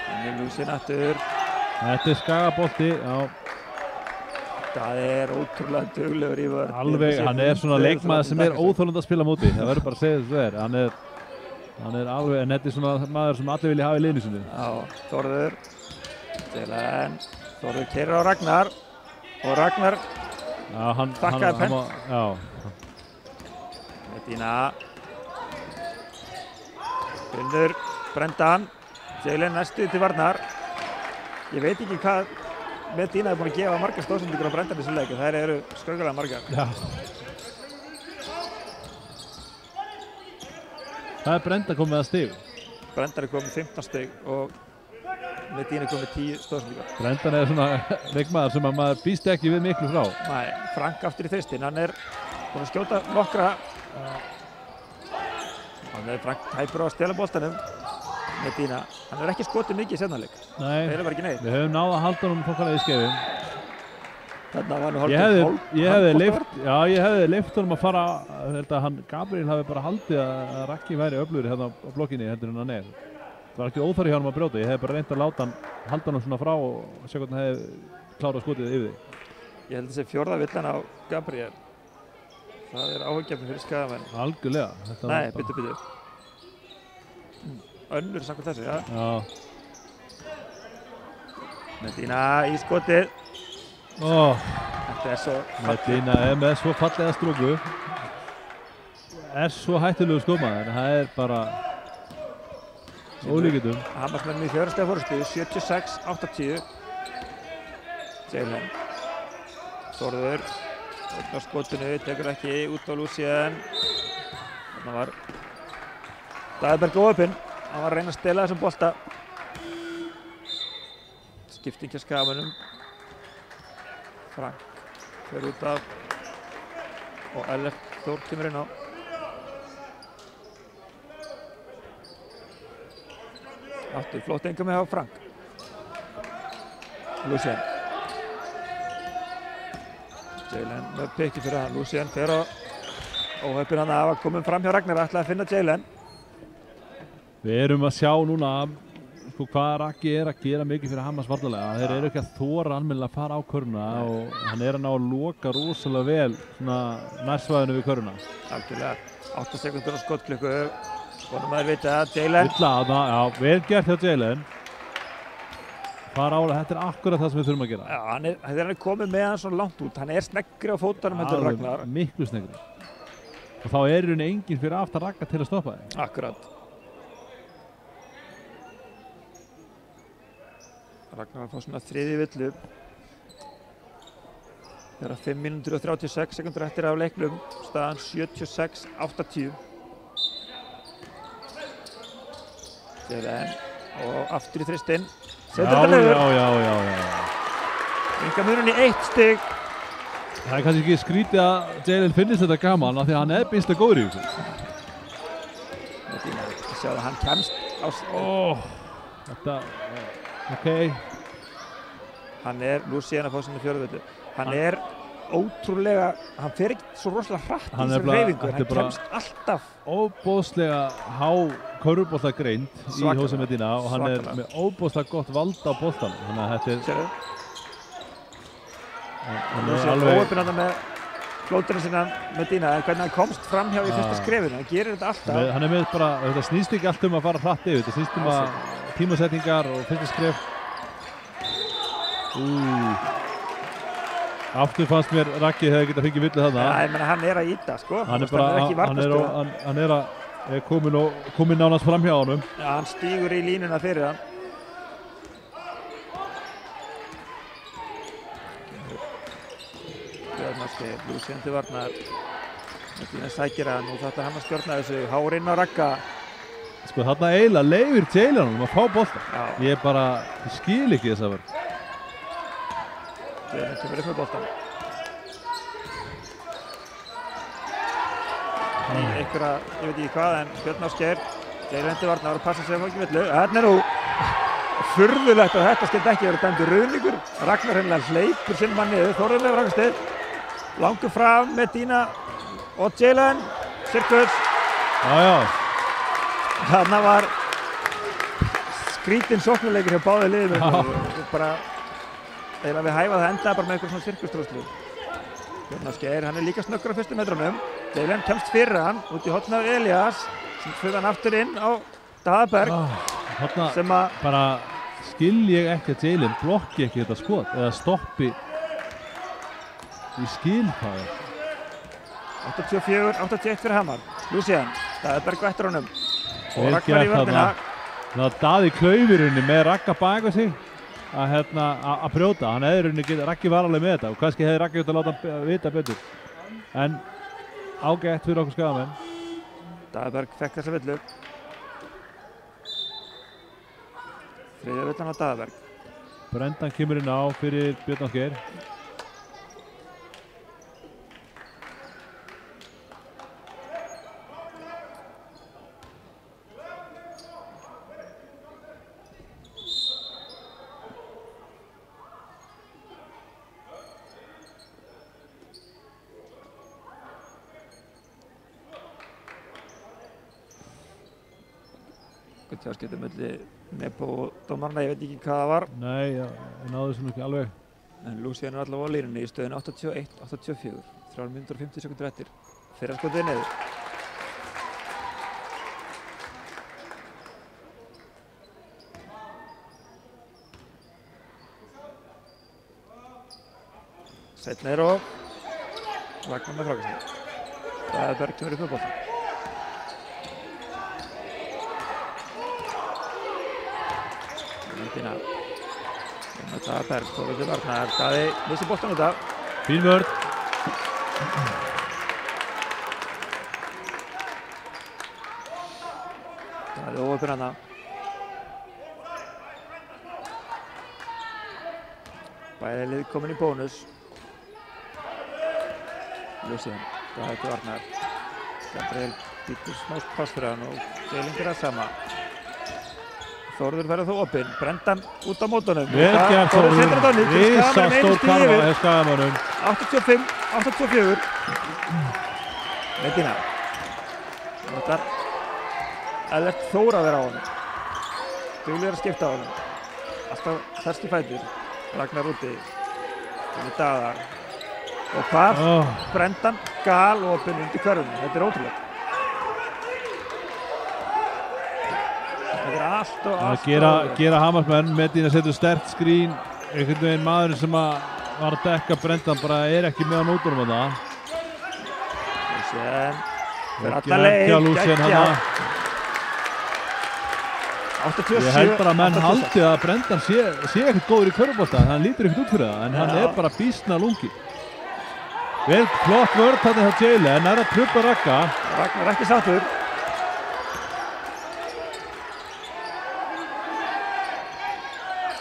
Kemur Lúsíen aftur. Þetta er Skagabolti, já. Það er ótrúlega duglegur í vörn. Alveg, hann er svona leikmaður sem er óþolandi að spila móti. Það verður bara að segja þessu þér. Hann er alveg, en þetta er svona maður sem allir vilja hafa í liðinu sinni. Já, Þorður. Jaelen. Þorður keyrir á Ragnar. Og Ragnar þakkaði penn. Já. Medina. Finnur Brendan. Jaelen næstu til varnar. Ég veit ekki hvað Medina er búin að gefa margar stóðsendingur á Brendan í þessu leik. Þær eru sköggulega margar. Já. Það er Brendan komið að stig. Brendan er komið 15 stig og Medina er komið 10 stóðsendingar. Brendan er svona leikmaður sem að maður býst ekki við miklu frá. Nei, Frank aftur í þristin. Hann er búin að skjóta nokkra. Hann er Frank hæpur á að stela boltanum. Medina, hann er ekki skotið mikið í seinna leik. Nei, það var ekki neitt. Við höfum náð að halda honum þokkalega í skefin. Þarna var nú ég hefði leyft honum að fara, ég held að Gabriel hafi bara haldið að Raggi væri öflugri hérna á blokkinni heldur en hann er. Það var ekki óþarfi hjá honum að brjóta, ég hef bara reynt að láta hann halda honum svona frá og sjá hvernig hann hefði klárað skotið yfir þig. Ég held þessi fjórða villan á Gabriel. Það er áhugjefni fyrir Skagamenn. Algjörlega. Nei, byttu. Önnur samkvæmt þessu, já. Medina í skotið. Þetta er svo Medina er með svo fallega stróku. Er svo hættulegu skómaður, það er bara ólíkindum. Hamarsmenn í fjórastega fórustu, 76-80. Jaelen. Þórður. Á skotinu, tekur ekki út á Lúsíen. Þarna var Daðberg óöpinn. Hann var að reyna að stela þessum bolta. Skipting hjá Skagamönnum. Frank fer út af og Ellert Þór kemur inn á. Aftur flott engum hjá Frank. Lúsíen. Jaelen með pikki fyrir hann. Lúsíen fer á óheppinn hann af að koma fram hjá Ragnar, ætlaði að finna Jaelen. Við erum að sjá núna hvað Raggi er að gera mikið fyrir Hamars varnarlega. Þeir eru ekki að þora almennilega að fara á körfuna og hann er að ná að loka rosalega vel nærsvæðinu við körfuna. Algjörlega, 8 sekundur á skotklukku. Vonum að þeir vita að Jaelen. Já, vel gert hjá Jaelen. Þetta er akkurat það sem við þurfum að gera. Já, hann er komið með hann svo langt út. Hann er sneggri á fótunum heldur Ragnar. Miklu sneggri. Og þá er í rauninni enginn fyrir aftan Ragga til að stoppa þig. Akkurat. Ragnar var að fá svona þriðju villu. Þegar 5 mínútur og 36 sekundur eftir af leiknum. Staðan 76-80. Jaelen og aftur í þristinn. Setur þetta niður. Já. Enga munurinn í 1 stig. Það er kannski ekki skrítið að Jalen finnist þetta gaman af því að hann er býslega góður í þessu. Medina, sjá það, hann kemst á... Þetta, ok. Hann er, Lucien að fá sinni fjörðvöldu. Hann er ótrúlega, hann fer ekki svo rosalega hratt í þessari hreyfingu. Hann kemst alltaf. Óbóðslega há körfubolta greind í Jose Medina og hann er með óbóðslega gott vald á boltan. Þannig að þetta er... Hann er alveg óöfnanda með flóturinn sinna Medina, en hvernig hann komst framhjá í fyrsta skrefinu, hann gerir þetta alltaf. Hann er með bara, þetta snýst ekki allt að fara hratt yfir, þetta snýst að tímasetningar og fyrsta skref. Aftur fannst mér Raggi hefði getað fengið villu þarna. Já, ég meina hann er að íta, sko. Hann er kominn nánast framhjá honum. Já, hann stígur í línuna fyrir hann. Lucien til varnar. Medina sækir hann og þetta hann að stjórna þessu. Hárinn á Ragga. Sko þarna eiginlega leifir Jalen honum að fá bolta. Ég skil ekki þessa verð. Jalen kemur upp með boltan. Einhverja, ég veit ekki hvað, en Björn Ásgeir. Jalen til varnar að passa sig að fá ekki villu. Þarna er nú furðulegt að þetta skildi ekki verið dæmdur ruðningur. Ragnar hennilega hleypur sinn mann niður. Þórður Ragnarsted. Langur fram, Medina og Jalen. Sirkus. Þarna var skrítinn sóknarleikur hjá báði liðum. Bara, eða við hæfa það endaði bara með eitthvað svona sirkustrúslu. Björn Ásgeir, hann er líka snöggur á fyrstu metrunum. Jalen kemst fyrir hann út í hornið af Elias sem fyrir hann aftur inn á Daðaberg. Sem að bara skil ég ekki að Jalen blokki ekki þetta skot eða stoppi. Ég skil það. 84-81 fyrir Hamar. Lucien, Daðaberg vettur honum. Og Ragnar í vörnina. Það daði klaufirunni með Ragga baka sig að brjóta. Hann hefði Raggi var alveg með þetta og kannski hefði Raggi út að láta hann vita betur. En ágætt fyrir okkur skagamenn. Daðaberg fekk þessa villu. Þriðja villan á Daðaberg. Brendan kemur inn á fyrir Björn Ásgeir. Tjáskipti milli Nepo og dómarna, ég veit ekki hvað það var. Nei, ég náði þessum ekki alveg. En Lucien er allavega á línunni í stöðinu 81-84. 3 mínútur og 50 sekúndur eftir. Fyrra skotið niður. Seinna er og Ragnar með frákastið. Daðaberg kemur upp með boltan. Medina. Daðaberg, Þórður til varnar. Daði missir boltan út af. Fín vörn. Daði óöppin hana. Bæði lið komin í bónus. Lucien, Daði til varnar. Gabriel býtur smá pass fyrir hann og Jalen gerir það sama. Þórður verður þó opinn, Brendan út á mótunum. Vel gert Þórður, risastór karfa hjá skagamönnum. 85-84. Medina. Notar Ellert Þór að vera á honum. Duglegur að skipta á honum. Alltaf ferski fætur. Ragnar úti. Daðar. Og hvað? Brendan gal opinn undir hverfunu. Þetta er ótrúlegt. Að gera Hamarsmenn. Medina setur sterkt skrín. Einhvern veginn maðurinn sem var að dekka Brendan bara er ekki með á nótunum á það. Lucien fyrir alla leið, geggja. 87. Ég held bara að menn haldi að Brendan sé ekkert góður í körfubolta. Hann lítur ekkert út fyrir það, en hann er bara býsna lungi. Vel flott vörn þarna hjá Jalen, en er að trufla Ragga. Ragnar ekki sáttur.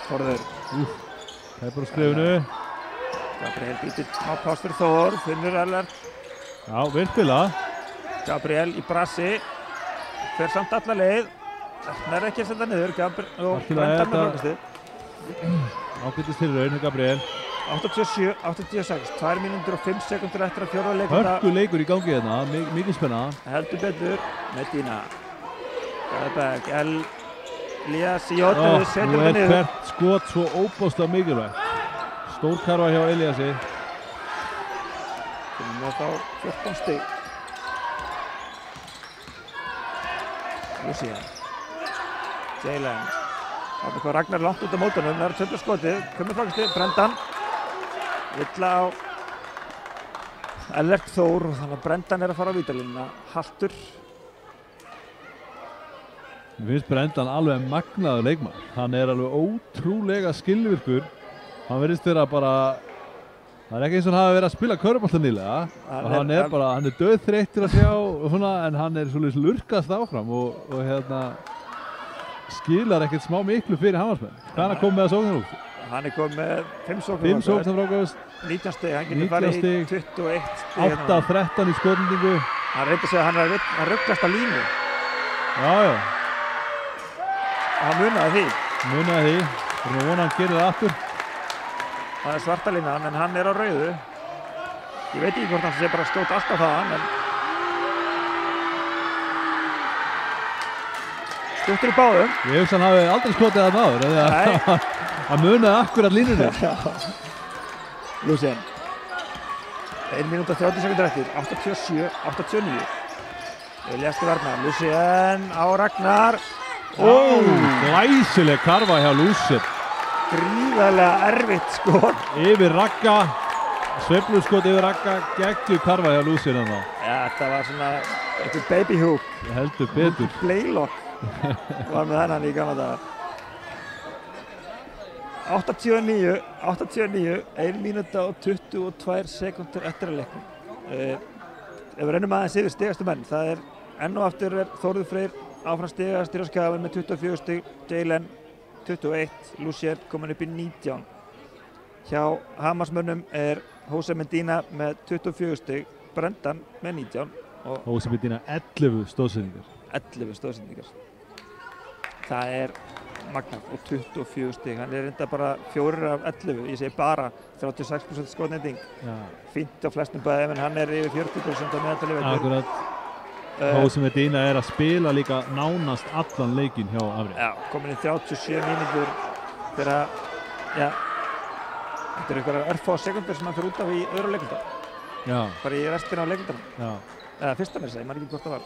Þórður. Það er bara skrifinu. Gabriel býtir á pláss fyrir Þór, finnur Ellert. Já, virkilega. Gabriel í brassi, fer samt alla leið. Það er ekki að senda niður, Gabriel og Brendan með frákastið. Ágætist til raun, Gabriel. 87, 86, 2 mínútur og 5 sekundur eftir að fjórða leikunda. Hörku leikur í gangi hérna, mikið spenna. Heldur betur, Medina. Gæðberg, Elias í jóttu, setur það niður. Nú hvert skot svo óbáslega mikilvægt. Stór karfa hjá Eliasi. Með þá 14 stig. Lucia. Jalen. Það er hvað Ragnar langt út á mótunum. Það er töfla skotið. Komið frákastið. Brendan. Villa á Ellert Þór. Þannig að Brendan er að fara á vítalínuna. Haltur. Mér finnst Brendan alveg magnaður leikmaður. Hann er alveg ótrúlega skilvirkur. Hann verðist vera bara... Það er ekki eins og hann hafi verið að spila körfubolta nýlega. Hann er dauðþreyttur að sjá og svona, en hann er svolítið lurkast áfram og hérna skilar ekkert smá miklu fyrir Hammarsmenn. Hvað er hann komið með að sóknarfrákast? Hann er komið með 5 sóknarfrákast. 19 stig, hann getur farið í 21 stig. 8-13 í skotendingu. Hann reyndi að segja að hann rugglast að línu. Já. Og hann munaði því. Við erum að vona að hann gerir það aftur. Það er svarta línan, en hann er á rauðu. Ég veit ekki hvort hann sé bara að skjóta alltaf þaðan, en... Stuttur í báðum. Ég hugsa hann hafi aldrei skotið það náður, eða hann munaði akkurat línunni. Lucien. 1 mínúta 30 sekundur eftir, 87, 89. Elias til varnar, Lucien á Ragnar. Glæsileg karfa hjá Lucien. Gríðarlega erfitt skot. Yfir Ragga, sveifluskot yfir Ragga, geggjuð karfa hjá Lucien hann þá. Já, þetta var svona eitthvað baby hook. Heldur betur. Playlock var með þennan í gamla daga. 89, 1 mínúta og 22 sekundur eftir að leiknum. Ef við reynum aðeins yfir stigastu menn, það er enn og aftur Þórður Freyr áfram stigastur á Skagamenn með 24 stig, Jalen 21, Lucien komin upp í 19. Hjá Hammarsmönnum er Jose Medina með 24 stig, Brendan með 19 og Jose Medina 11 stóðsendingar. 11 stóðsendingar. Það er magnað og 24 stig. Hann er reynda bara 4 af 11. Ég segi bara 36% skotnending. Fínt á flestum bæðum en hann er yfir 40% á meðaltali. Akkurat. Jose Medina er að spila líka nánast allan leikinn hjá Afri. Já, komin í 37 mínútur þegar, já, þetta er einhverjar örfá sekundur sem hann fyrir út af í öðru leikunda. Já. Bara í restina á leikundanum. Já. Eða fyrsta mér segi, maður ekki hvort það var.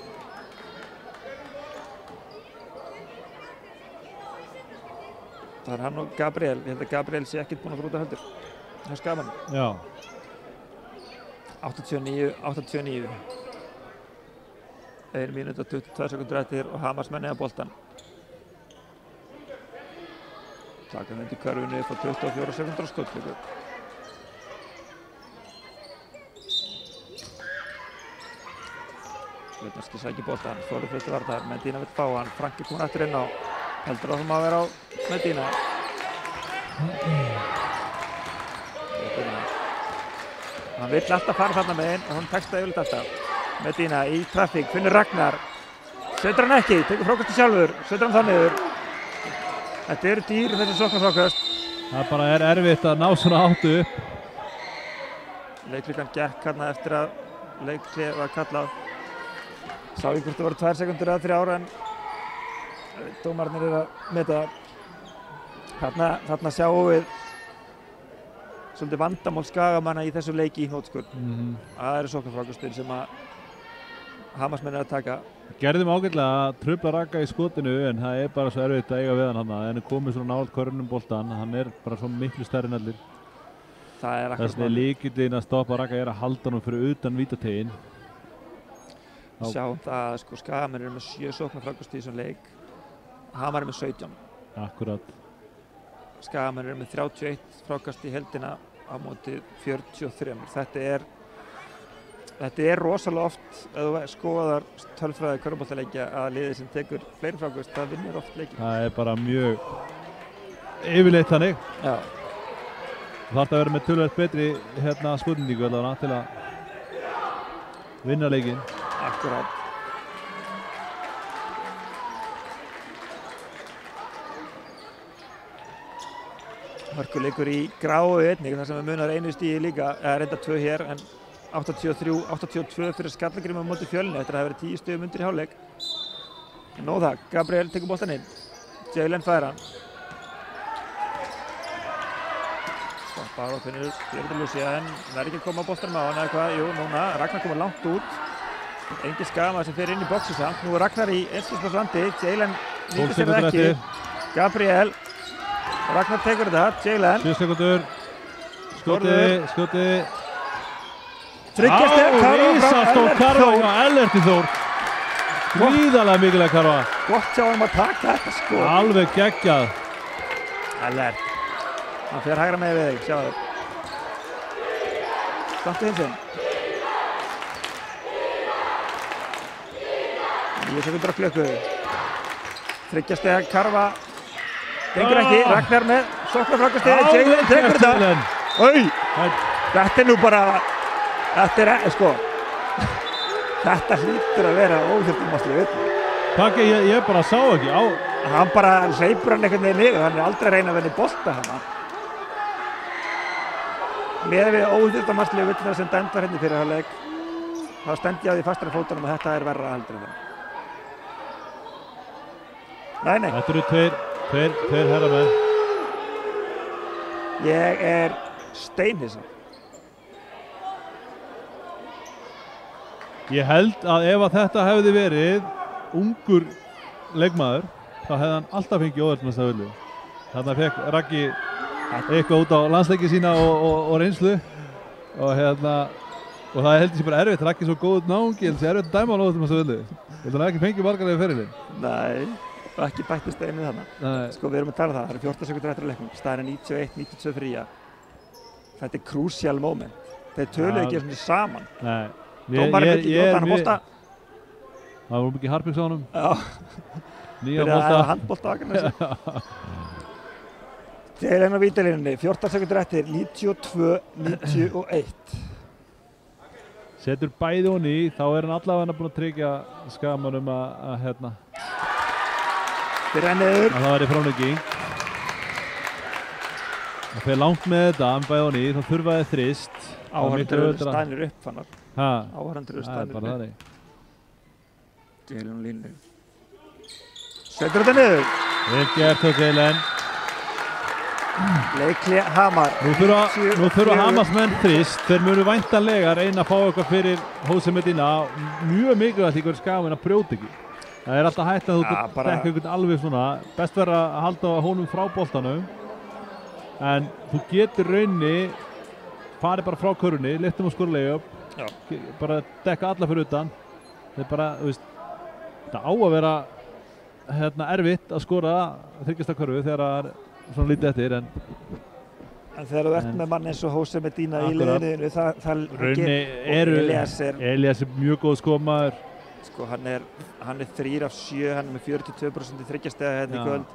Það er hann og Gabriel. Ég held að Gabriel sé ekkert búinn að fyrir út af heldur. Það er skaman. Já. 89. 1 mínúta 22 sekundur eftir og Hammarsmenn eða boltan. Taka undir körfunni upp á 24 sekundur á skotklíku. Sveitnarski sækir boltan, Þórður Freyr til varnar, Medina vill fá hann, Franki komin aftur inn á, heldur áfram að vera á Medina. Hann vill alltaf fara þarna með inn og hann tekst það yfirleitt alltaf. Medina í trafík, finnur Ragnar, setur hann ekki, tekur frákastið sjálfur, setur hann það niður. Þetta eru dýr þessi sóknarfrákast. Það bara er erfitt að ná svona áttu upp. Leikklukkan gekk hérna eftir að leikklið var kallað. Sá ég hvort það voru 2 sekundur eða 3 en dómarnir eru að meta það. Þarna sjáum við svolítið vandamál Skagamanna í þessu leiki í hnótskurt. Það eru sóknarfrákastir sem að Hammarsmenn er að taka. Gerðum ágætlega að trufla Ragga í skotinu en það er bara svo erfitt að eiga við hann. Hann er komið svona nálægt körfunum boltan, hann er bara svo miklu stærri en allir. Það er akkurat. Þess að lykillinn að stoppa Ragga er að halda hann fyrir utan vítategin. Sjáum það að sko Skagamenn eru með 7 sóknarfrákast í þessum leik. Hamar er með 17. Akkurat. Skagamenn eru með 31 frákast í heildina á móti 43. Þetta er rosalega oft, ef þú skoðar tölfræði körfuboltaleikja að liðið sem tekur fleiri frákast, það vinnur oft leikinn. Það er bara mjög yfirleitt þannig. Já. Það þarf að vera með töluvert betri skotendingu allavega til að vinna leikinn. Akkurát. Hörkuleikur í gráu einnig, þar sem við munar einu stíi líka, eða reynda 2 hér, en 83-82 fyrir Skallagrími á móti Fjölni eftir að það verið 10 stigum undir í hálfleik. Nóg það, Gabriel tekur boltann inn, Jalen fær hann. Stoppar og finnur fyrir Lucian, verður ekki að koma á boltanum á hann eða hvað, jú, núna, Ragnar komur langt út. Engin skama sem fer inn í boxi samt, nú er Ragnar í einskilsplásslandi, Jalen nýtir sér það ekki. Gabriel, Ragnar tekur þetta, Jalen. 7 sekundur, skotið. Þryggjast Ísastór Karfa hjá Ellerti Þór. Gríðarlega mikilvæg Karfa. Gott hjá hann að taka þetta sko. Alveg geggjað. Ellert. Hann fer hægra með við þig, sjáðu. Stattu hins inn. 9 sekundur á klukku. Þryggjast Karfa. Gengur ekki, Ragnar með sóknarfrákastið. Jalen tekur þetta. Oi! Þetta er nú bara... Þetta hlýtur að vera óþjórnumasli vitni. Takk, ég bara sá ekki á. Hann bara hleypur hann einhvern veginn niður, hann er aldrei að reyna að vinna bolta hana. Með við óþjórnumasli vitni sem dæmt var hérna í fyrirhálfleik, þá stend ég á því fastar fótunum að þetta er verra heldur en það. Nei. Þetta eru tveir herramenn. Ég er steinhissa. Ég held að ef að þetta hefði verið ungur leikmaður, þá hefði hann alltaf fengið óðalsmestafullu. Þarna fekk Raggi eitthvað út á landsleiki sína og reynslu og það held ég sé bara erfitt. Raggi er svo góð náungi, það sé erfitt að dæma á óðalsmestafullu. Ég held að hann ekki fengið margarlega ferilinn. Nei, og ekki bættist einið þarna. Sko, við erum að tala það eru 14 sekundur eftir að leiknum. Staðan er 91-92 fyrir Ía. Þetta er crucial moment. Þeir töluðu ekki svona saman. Nei. Dómarinn vill ekki nota hann að bolta. Það var mikið harpings á honum. Já. Nýja bolta. Það er handbolta á Akranesi. Jalen á vítalínunni, 14 sekundur eftir, 92-91. Setur bæði hon í, þá er hann allavega búinn að tryggja Skamanum að Fyrir enniður. Að það væri frálegging. Það fer langt með þetta, hann bæði hon í, þá þurfaði þrist. Áhörundur stænir upp fannar. Áhörundur stænir upp. Jalen á línu. Setur þetta niður. Vel gert hjá Jalen. Leikli Hamar. Nú þurfa Hamarsmenn þrist. Þeir munu væntanlega reyna að fá eitthvað fyrir Jose Medina. Mjög mikilvægt í hverju Skaman að brjóta ekki. Það er alltaf hægt að þú dekka einhvern alveg svona. Best verður að halda honum frá boltanum. En þú getur raunni farið bara frá körunni, lyftum á skorleik upp, bara dekka alla fyrir utan. Það er bara, þú veist, það á að vera erfitt að skora þryggjasta körfu þegar það er svona lítið eftir. En þegar þú ert með mann eins og Jose Medina í liðinu, Elias er mjög góð skomaður. Sko, hann er 3 af 7, hann er með 42% þryggjastega hérna í kvöld.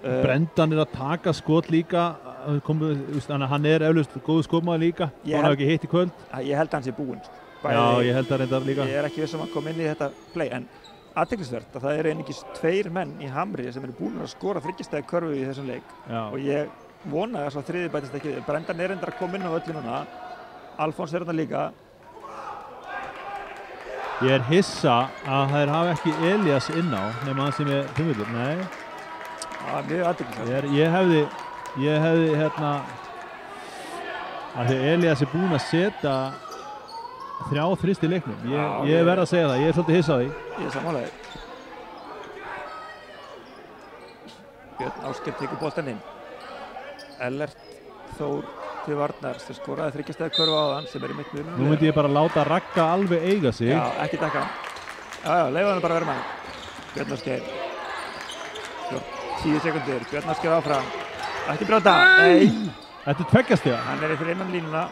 Brendan er að taka skot líka, hann er eflaust góð skotmaður líka, hann har ekki hitt í kvöld. Ég held að hann sé búinn. Já, ég held að reyndar líka. Ég er ekki viss að hann kom inn í þetta play, en athyglisvert að það eru einungis 2 menn í Hamri sem eru búin að skora þryggjastega körfu í þessum leik. Og ég vona að svo þriði bætist ekki. Brendan er reyndar að koma inn á öllu núna, Alfons er þarna líka. Ég er hissa að þeir hafa ekki Elias inn á, nema hann sem er fimmvillur, nei. Mjög athyglisvert. Ég hefði að því Elias er búinn að setja 3 þrist í leiknum. Ég verð að segja það, ég er svolítið hissa á því. Ég er sammála því. Björn Ásgeir tekur boltann inn. Ellert Þór til varnar sem skoraði þryggjastega körfu á þann sem er í mitt munum. Nú myndi ég bara láta Ragga alveg eiga sig. Já, ekki taka hann. Leyfa hann bara að vera með hann. Björn Ásgeir. 10 sekundur, Björn Ásgeir áfram. Ekki brjóta. Nei. Þetta er tveggjastega. Hann er fyrir innan línuna.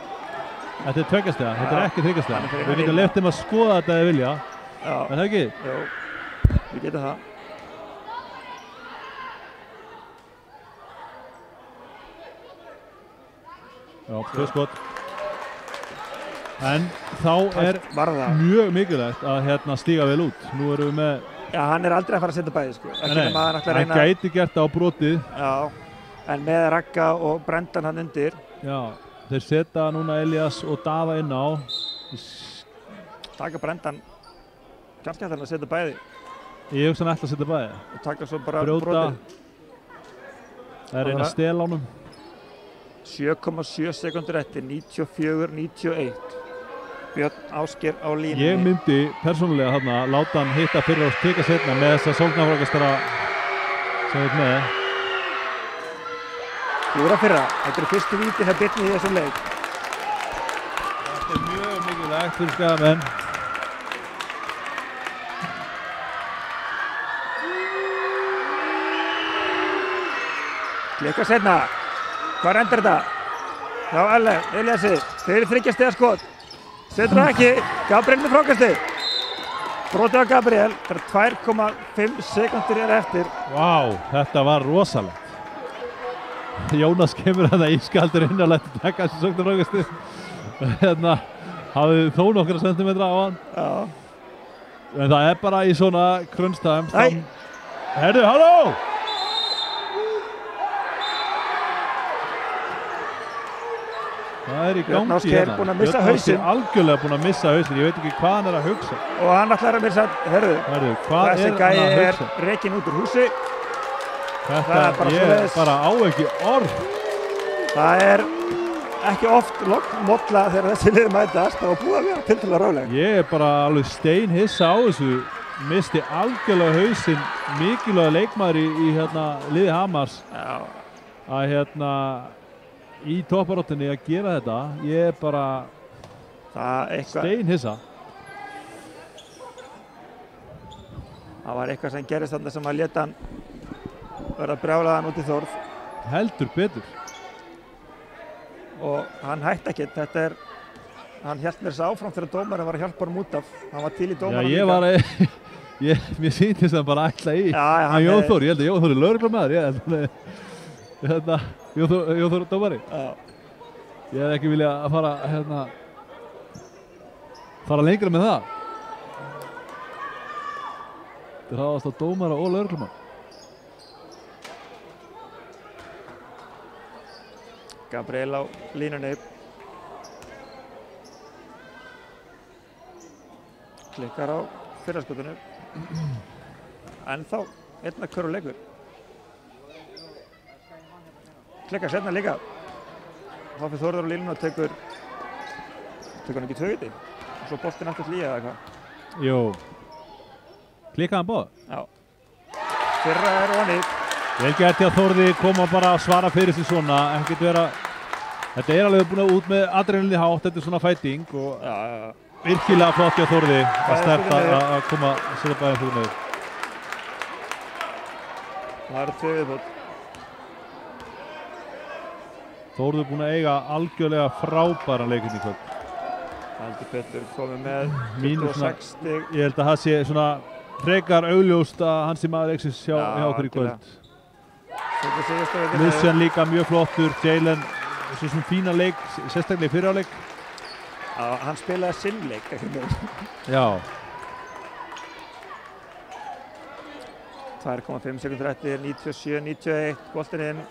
Þetta er tveggjastega, þetta er ekki þryggjastega. Við getum leyft þeim að skoða þetta eða vilja. Já. Er það ekki? Jú, við getum það. Já, 2 skot. En þá mjög mikilvægt að stíga vel út. Nú erum við með... Já, hann aldrei að fara að setja bæði, sko. Nei, hann gæti gert það á brotið. Já, en með Ragga og Brendan hann undir. Já, þeir setja núna Elias og Daða inn á. Taka Brendan, kannski að setja bæði. Ég hugsa hann ætla að setja bæði. Og taka svo bara brotið. Það er reyna að stela honum. 7,7 sekundur eftir, 94-91. Björn Ásgeir á línunni. Ég myndi persónulega láta hann hitta fyrir og teka setna með þessa sóknarfrákastara sem við með. Júra fyrra, þetta fyrstu vítin að Birni í þessum leik. Þetta mjög mikilvægt fyrir Skagamenn. Klikka setna. Hvað endur þetta? Já, Eliasi, þeir 3 stiga skot. Setur það ekki, Gabriel með frákasti. Brotið á Gabriel, það 2,5 sekundur eftir. Vá, þetta var rosalegt. Jónas kemur ískaldur inn og lætur taka þessi sóknarfrákasti. Hafði þó nokkra sentimetra á hann. Já. En það bara í svona crunch-time. Herðu, halló! Það í gangi Björn Ásgeir búinn að missa hausinn. Algjörlega búinn að missa hausinn, ég veit ekki hvað hann að hugsa. Og hann ætlar að missa, þessi gæi rekinn út úr húsi. Þetta ég bara á ekki orð. Það ekki oft mótla þegar þessi lið mætast og búið að vera tiltölulega róleg. Ég bara alveg steinhissa á þessu. Misti algjörlega hausinn, mikilvægur leikmaður í liði Hamars. Já. Að í topparáttinni að gera þetta, ég bara steinhissa. Það var eitthvað sem gerist þarna sem að leta hann verða brjálaðan út í Þórð. Heldur betur. Og hann hætti ekkert, hann hélt mér þess áfram þegar dómarinn var að hjálpa hann út af. Hann var til í dómarinn líka. Mér sýntist hann bara ætla í. Já, Jón Þór, ég held að Jón Þór lögreglumæður, Jón Þór dómari. Ég hef ekki viljað að fara lengra með það. Þetta ráðast á dómara og lögreglumann. Gabriel á línunni. Klikkar á fyrraskotinu. Ennþá einna körur leikur. Klikkar setna líka. Þá fyrir Þórður á línuna og tekur hann ekki 2 viti. Og svo boltinn aftur til í eða eitthvað. Jú. Klikkaði hann báða? Já. Fyrra ofan í. Vel gert hjá Þórði koma bara að svara fyrir sig svona. Þetta alveg búin að út með adrenalín hátt. Þetta svona fighting og virkilega flott hjá Þórði að sterta að koma að setja bæðin fyrir niður. Það 2 viðbót. Þórður búinn að eiga algjörlega frábæran leikinn í kvöld. Heldur betur komið með 26 stig. Ég held að það sé svona frekar augljóst að hans maður leiksins hjá okkur í kvöld. Lucian líka mjög flottur, Jalen svo svona fína leik, sérstaklega í fyrra leik. Já, hann spilaði sinn leik, ekki mjög. Já. 2,5 sekundur eftir, 97-91, boltinn inn.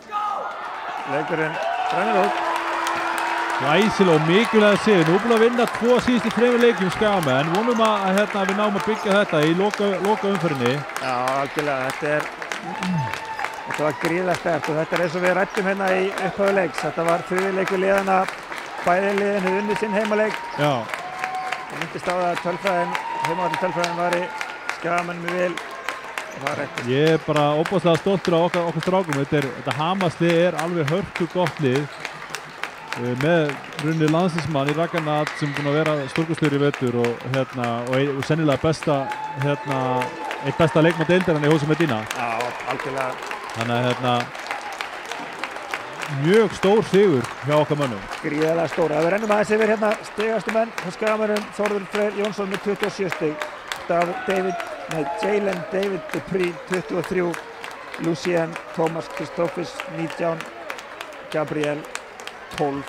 Leikurinn rennur út. Glæsilega og mikilvægt að segja. Nú búin að vinna 2 síðustu 3 leikjum Skagamenn, en vonum að við náum að byggja þetta í loka umferðinni. Já, algjörlega. Þetta var gríðarlega sterkt og þetta eins og við ræddum hérna í upphafi leiks. Þetta var 3. leikur liðanna, bæði liðin hefur unnið sinn heimaleik. Já. Það myndist á það heimavallin var í Skagamenn með vel. Ég er bara óbúslega stoltur á okkar strákum. Þetta Hamarslið alveg hörku gott lið með runni landsliðsmann í Ragganat sem búinn að vera stórkostlegur í vetur og sennilega eitt besta leikmann deildarinnar í Hósi Medina. Já, algjörlega. Þannig að mjög stór sigur hjá okkar mönnum. Gríðarlega stór. Við rennum aðeins yfir stigastu menn hjá Skagamönnum. Þórður Freyr Jónsson með 27 stig. Jalen David Dupree 23, Lucien Thomas Christophers 19, Gabriel 12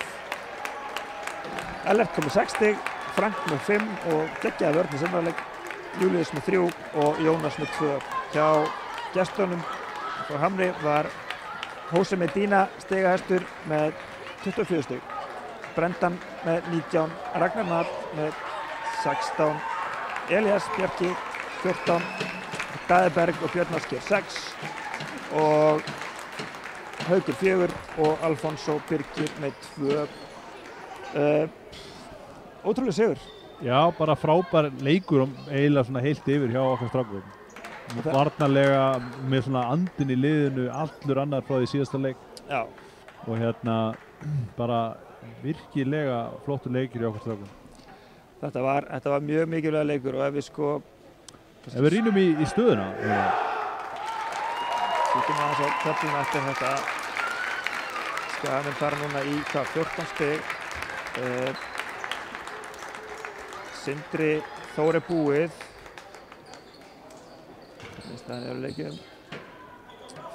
Ellert kom með 6 stig, Frank með 5 og geggjaði vörn í seinni hálfleik, Júlíus með 3 og Jónas með 2. Hjá gestunum frá Hamri var Jose Medina stigahæstur með 24 stig, Brendan með 19, Ragnar Nat með 16, Elías Bjarki 14, Daðberg og Björn Ásgeir 6 og Haukur 4 og Alfonso Birgir með 2. Ótrúlega sigur. Já, bara frábær leikur eiginlega svona heilt yfir hjá okkar strákum. Varnarlega með svona andin í liðinu, allur annar frá því síðasta leik. Já. Og bara virkilega flottur leikir hjá okkar strákum. Þetta var mjög mikilvæg leikur og ef við rýnum í stöðuna. Kíkjum aðeins á töfluna eftir þetta. Skagamenn fara núna í 14 stig. Sindri Þór búið. Staðan eru leikjum.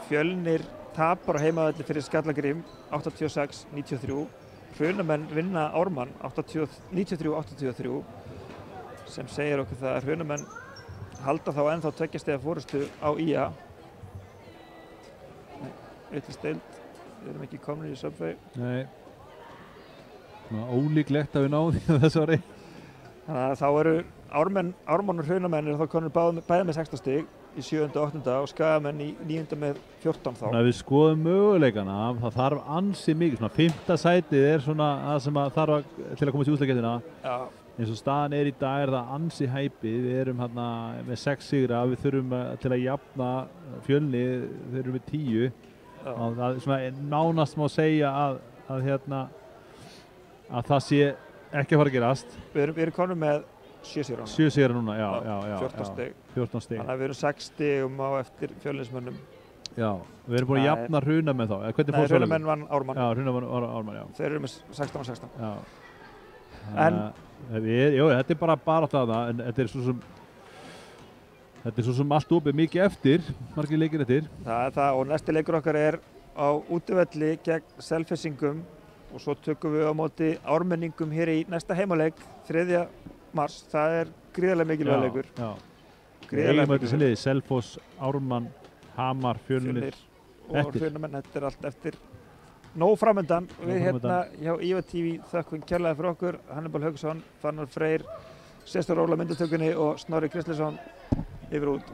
Fjölnir tapar á heimavelli fyrir Skallagrím 86-93. Hrunamenn vinna Ármann 93-83 sem segir okkur það að Hrunamenn halda þá ennþá 2 stiga forystu á IA. Deild, við erum ekki komnir í Subway. Nei. Ólíklegt að við náðum því þessu ári. Þannig að þá eru Ármann og Hrunamenn eru þá konur bæði með 16 stig í 7. og 8. og Skagamenn í 9. með 14 þá. Þannig að við skoðum möguleikana, það þarf ansi mikið, svona 5. sætið er svona það sem að þarf til að koma til úrslitakeppnina. Já. Eins og staðan er í dag er það ansi hæpið, við erum hérna með 6 sigra, við þurfum til að jafna Fjölni, þeir eru með 10. Það er svona nánast má segja að það sé ekki að fara að gerast. Við erum konur með 7 sigra. 7 sigra núna, já. 14 stig. 14 stig. Þannig að við erum 6 stigum á eftir Fjölnismönnum. Já, við erum búin að jafna Hrunamenn þá. Nei, Hrunamenn vann Ármann. Já, Hrunamenn vann Ármann, já. Þeir eru með 16 og 16. Já. En þetta er bara átt að það, en þetta er svo sem allt opið mikið eftir, margir leikir eftir. Það er það og næsti leikur okkar er á útivelli gegn Selfyssingum og svo tökum við á móti Ármenningum hér í næsta heimaleik 3. mars. Það er gríðarlega mikilvæg leikur. Já. Gríðarlega mikilvæg leikur. Selfoss, Ármann, Hamar, Fjölnir og Hrunamenn. Þetta er allt eftir nóg framöndan. Við hérna hjá IVA TV þökkum kærlega fyrir okkur. Hannibal Hauksson, Fannar Freyr, Sestur Óla myndatökunni og Snorri Kristleson yfir út.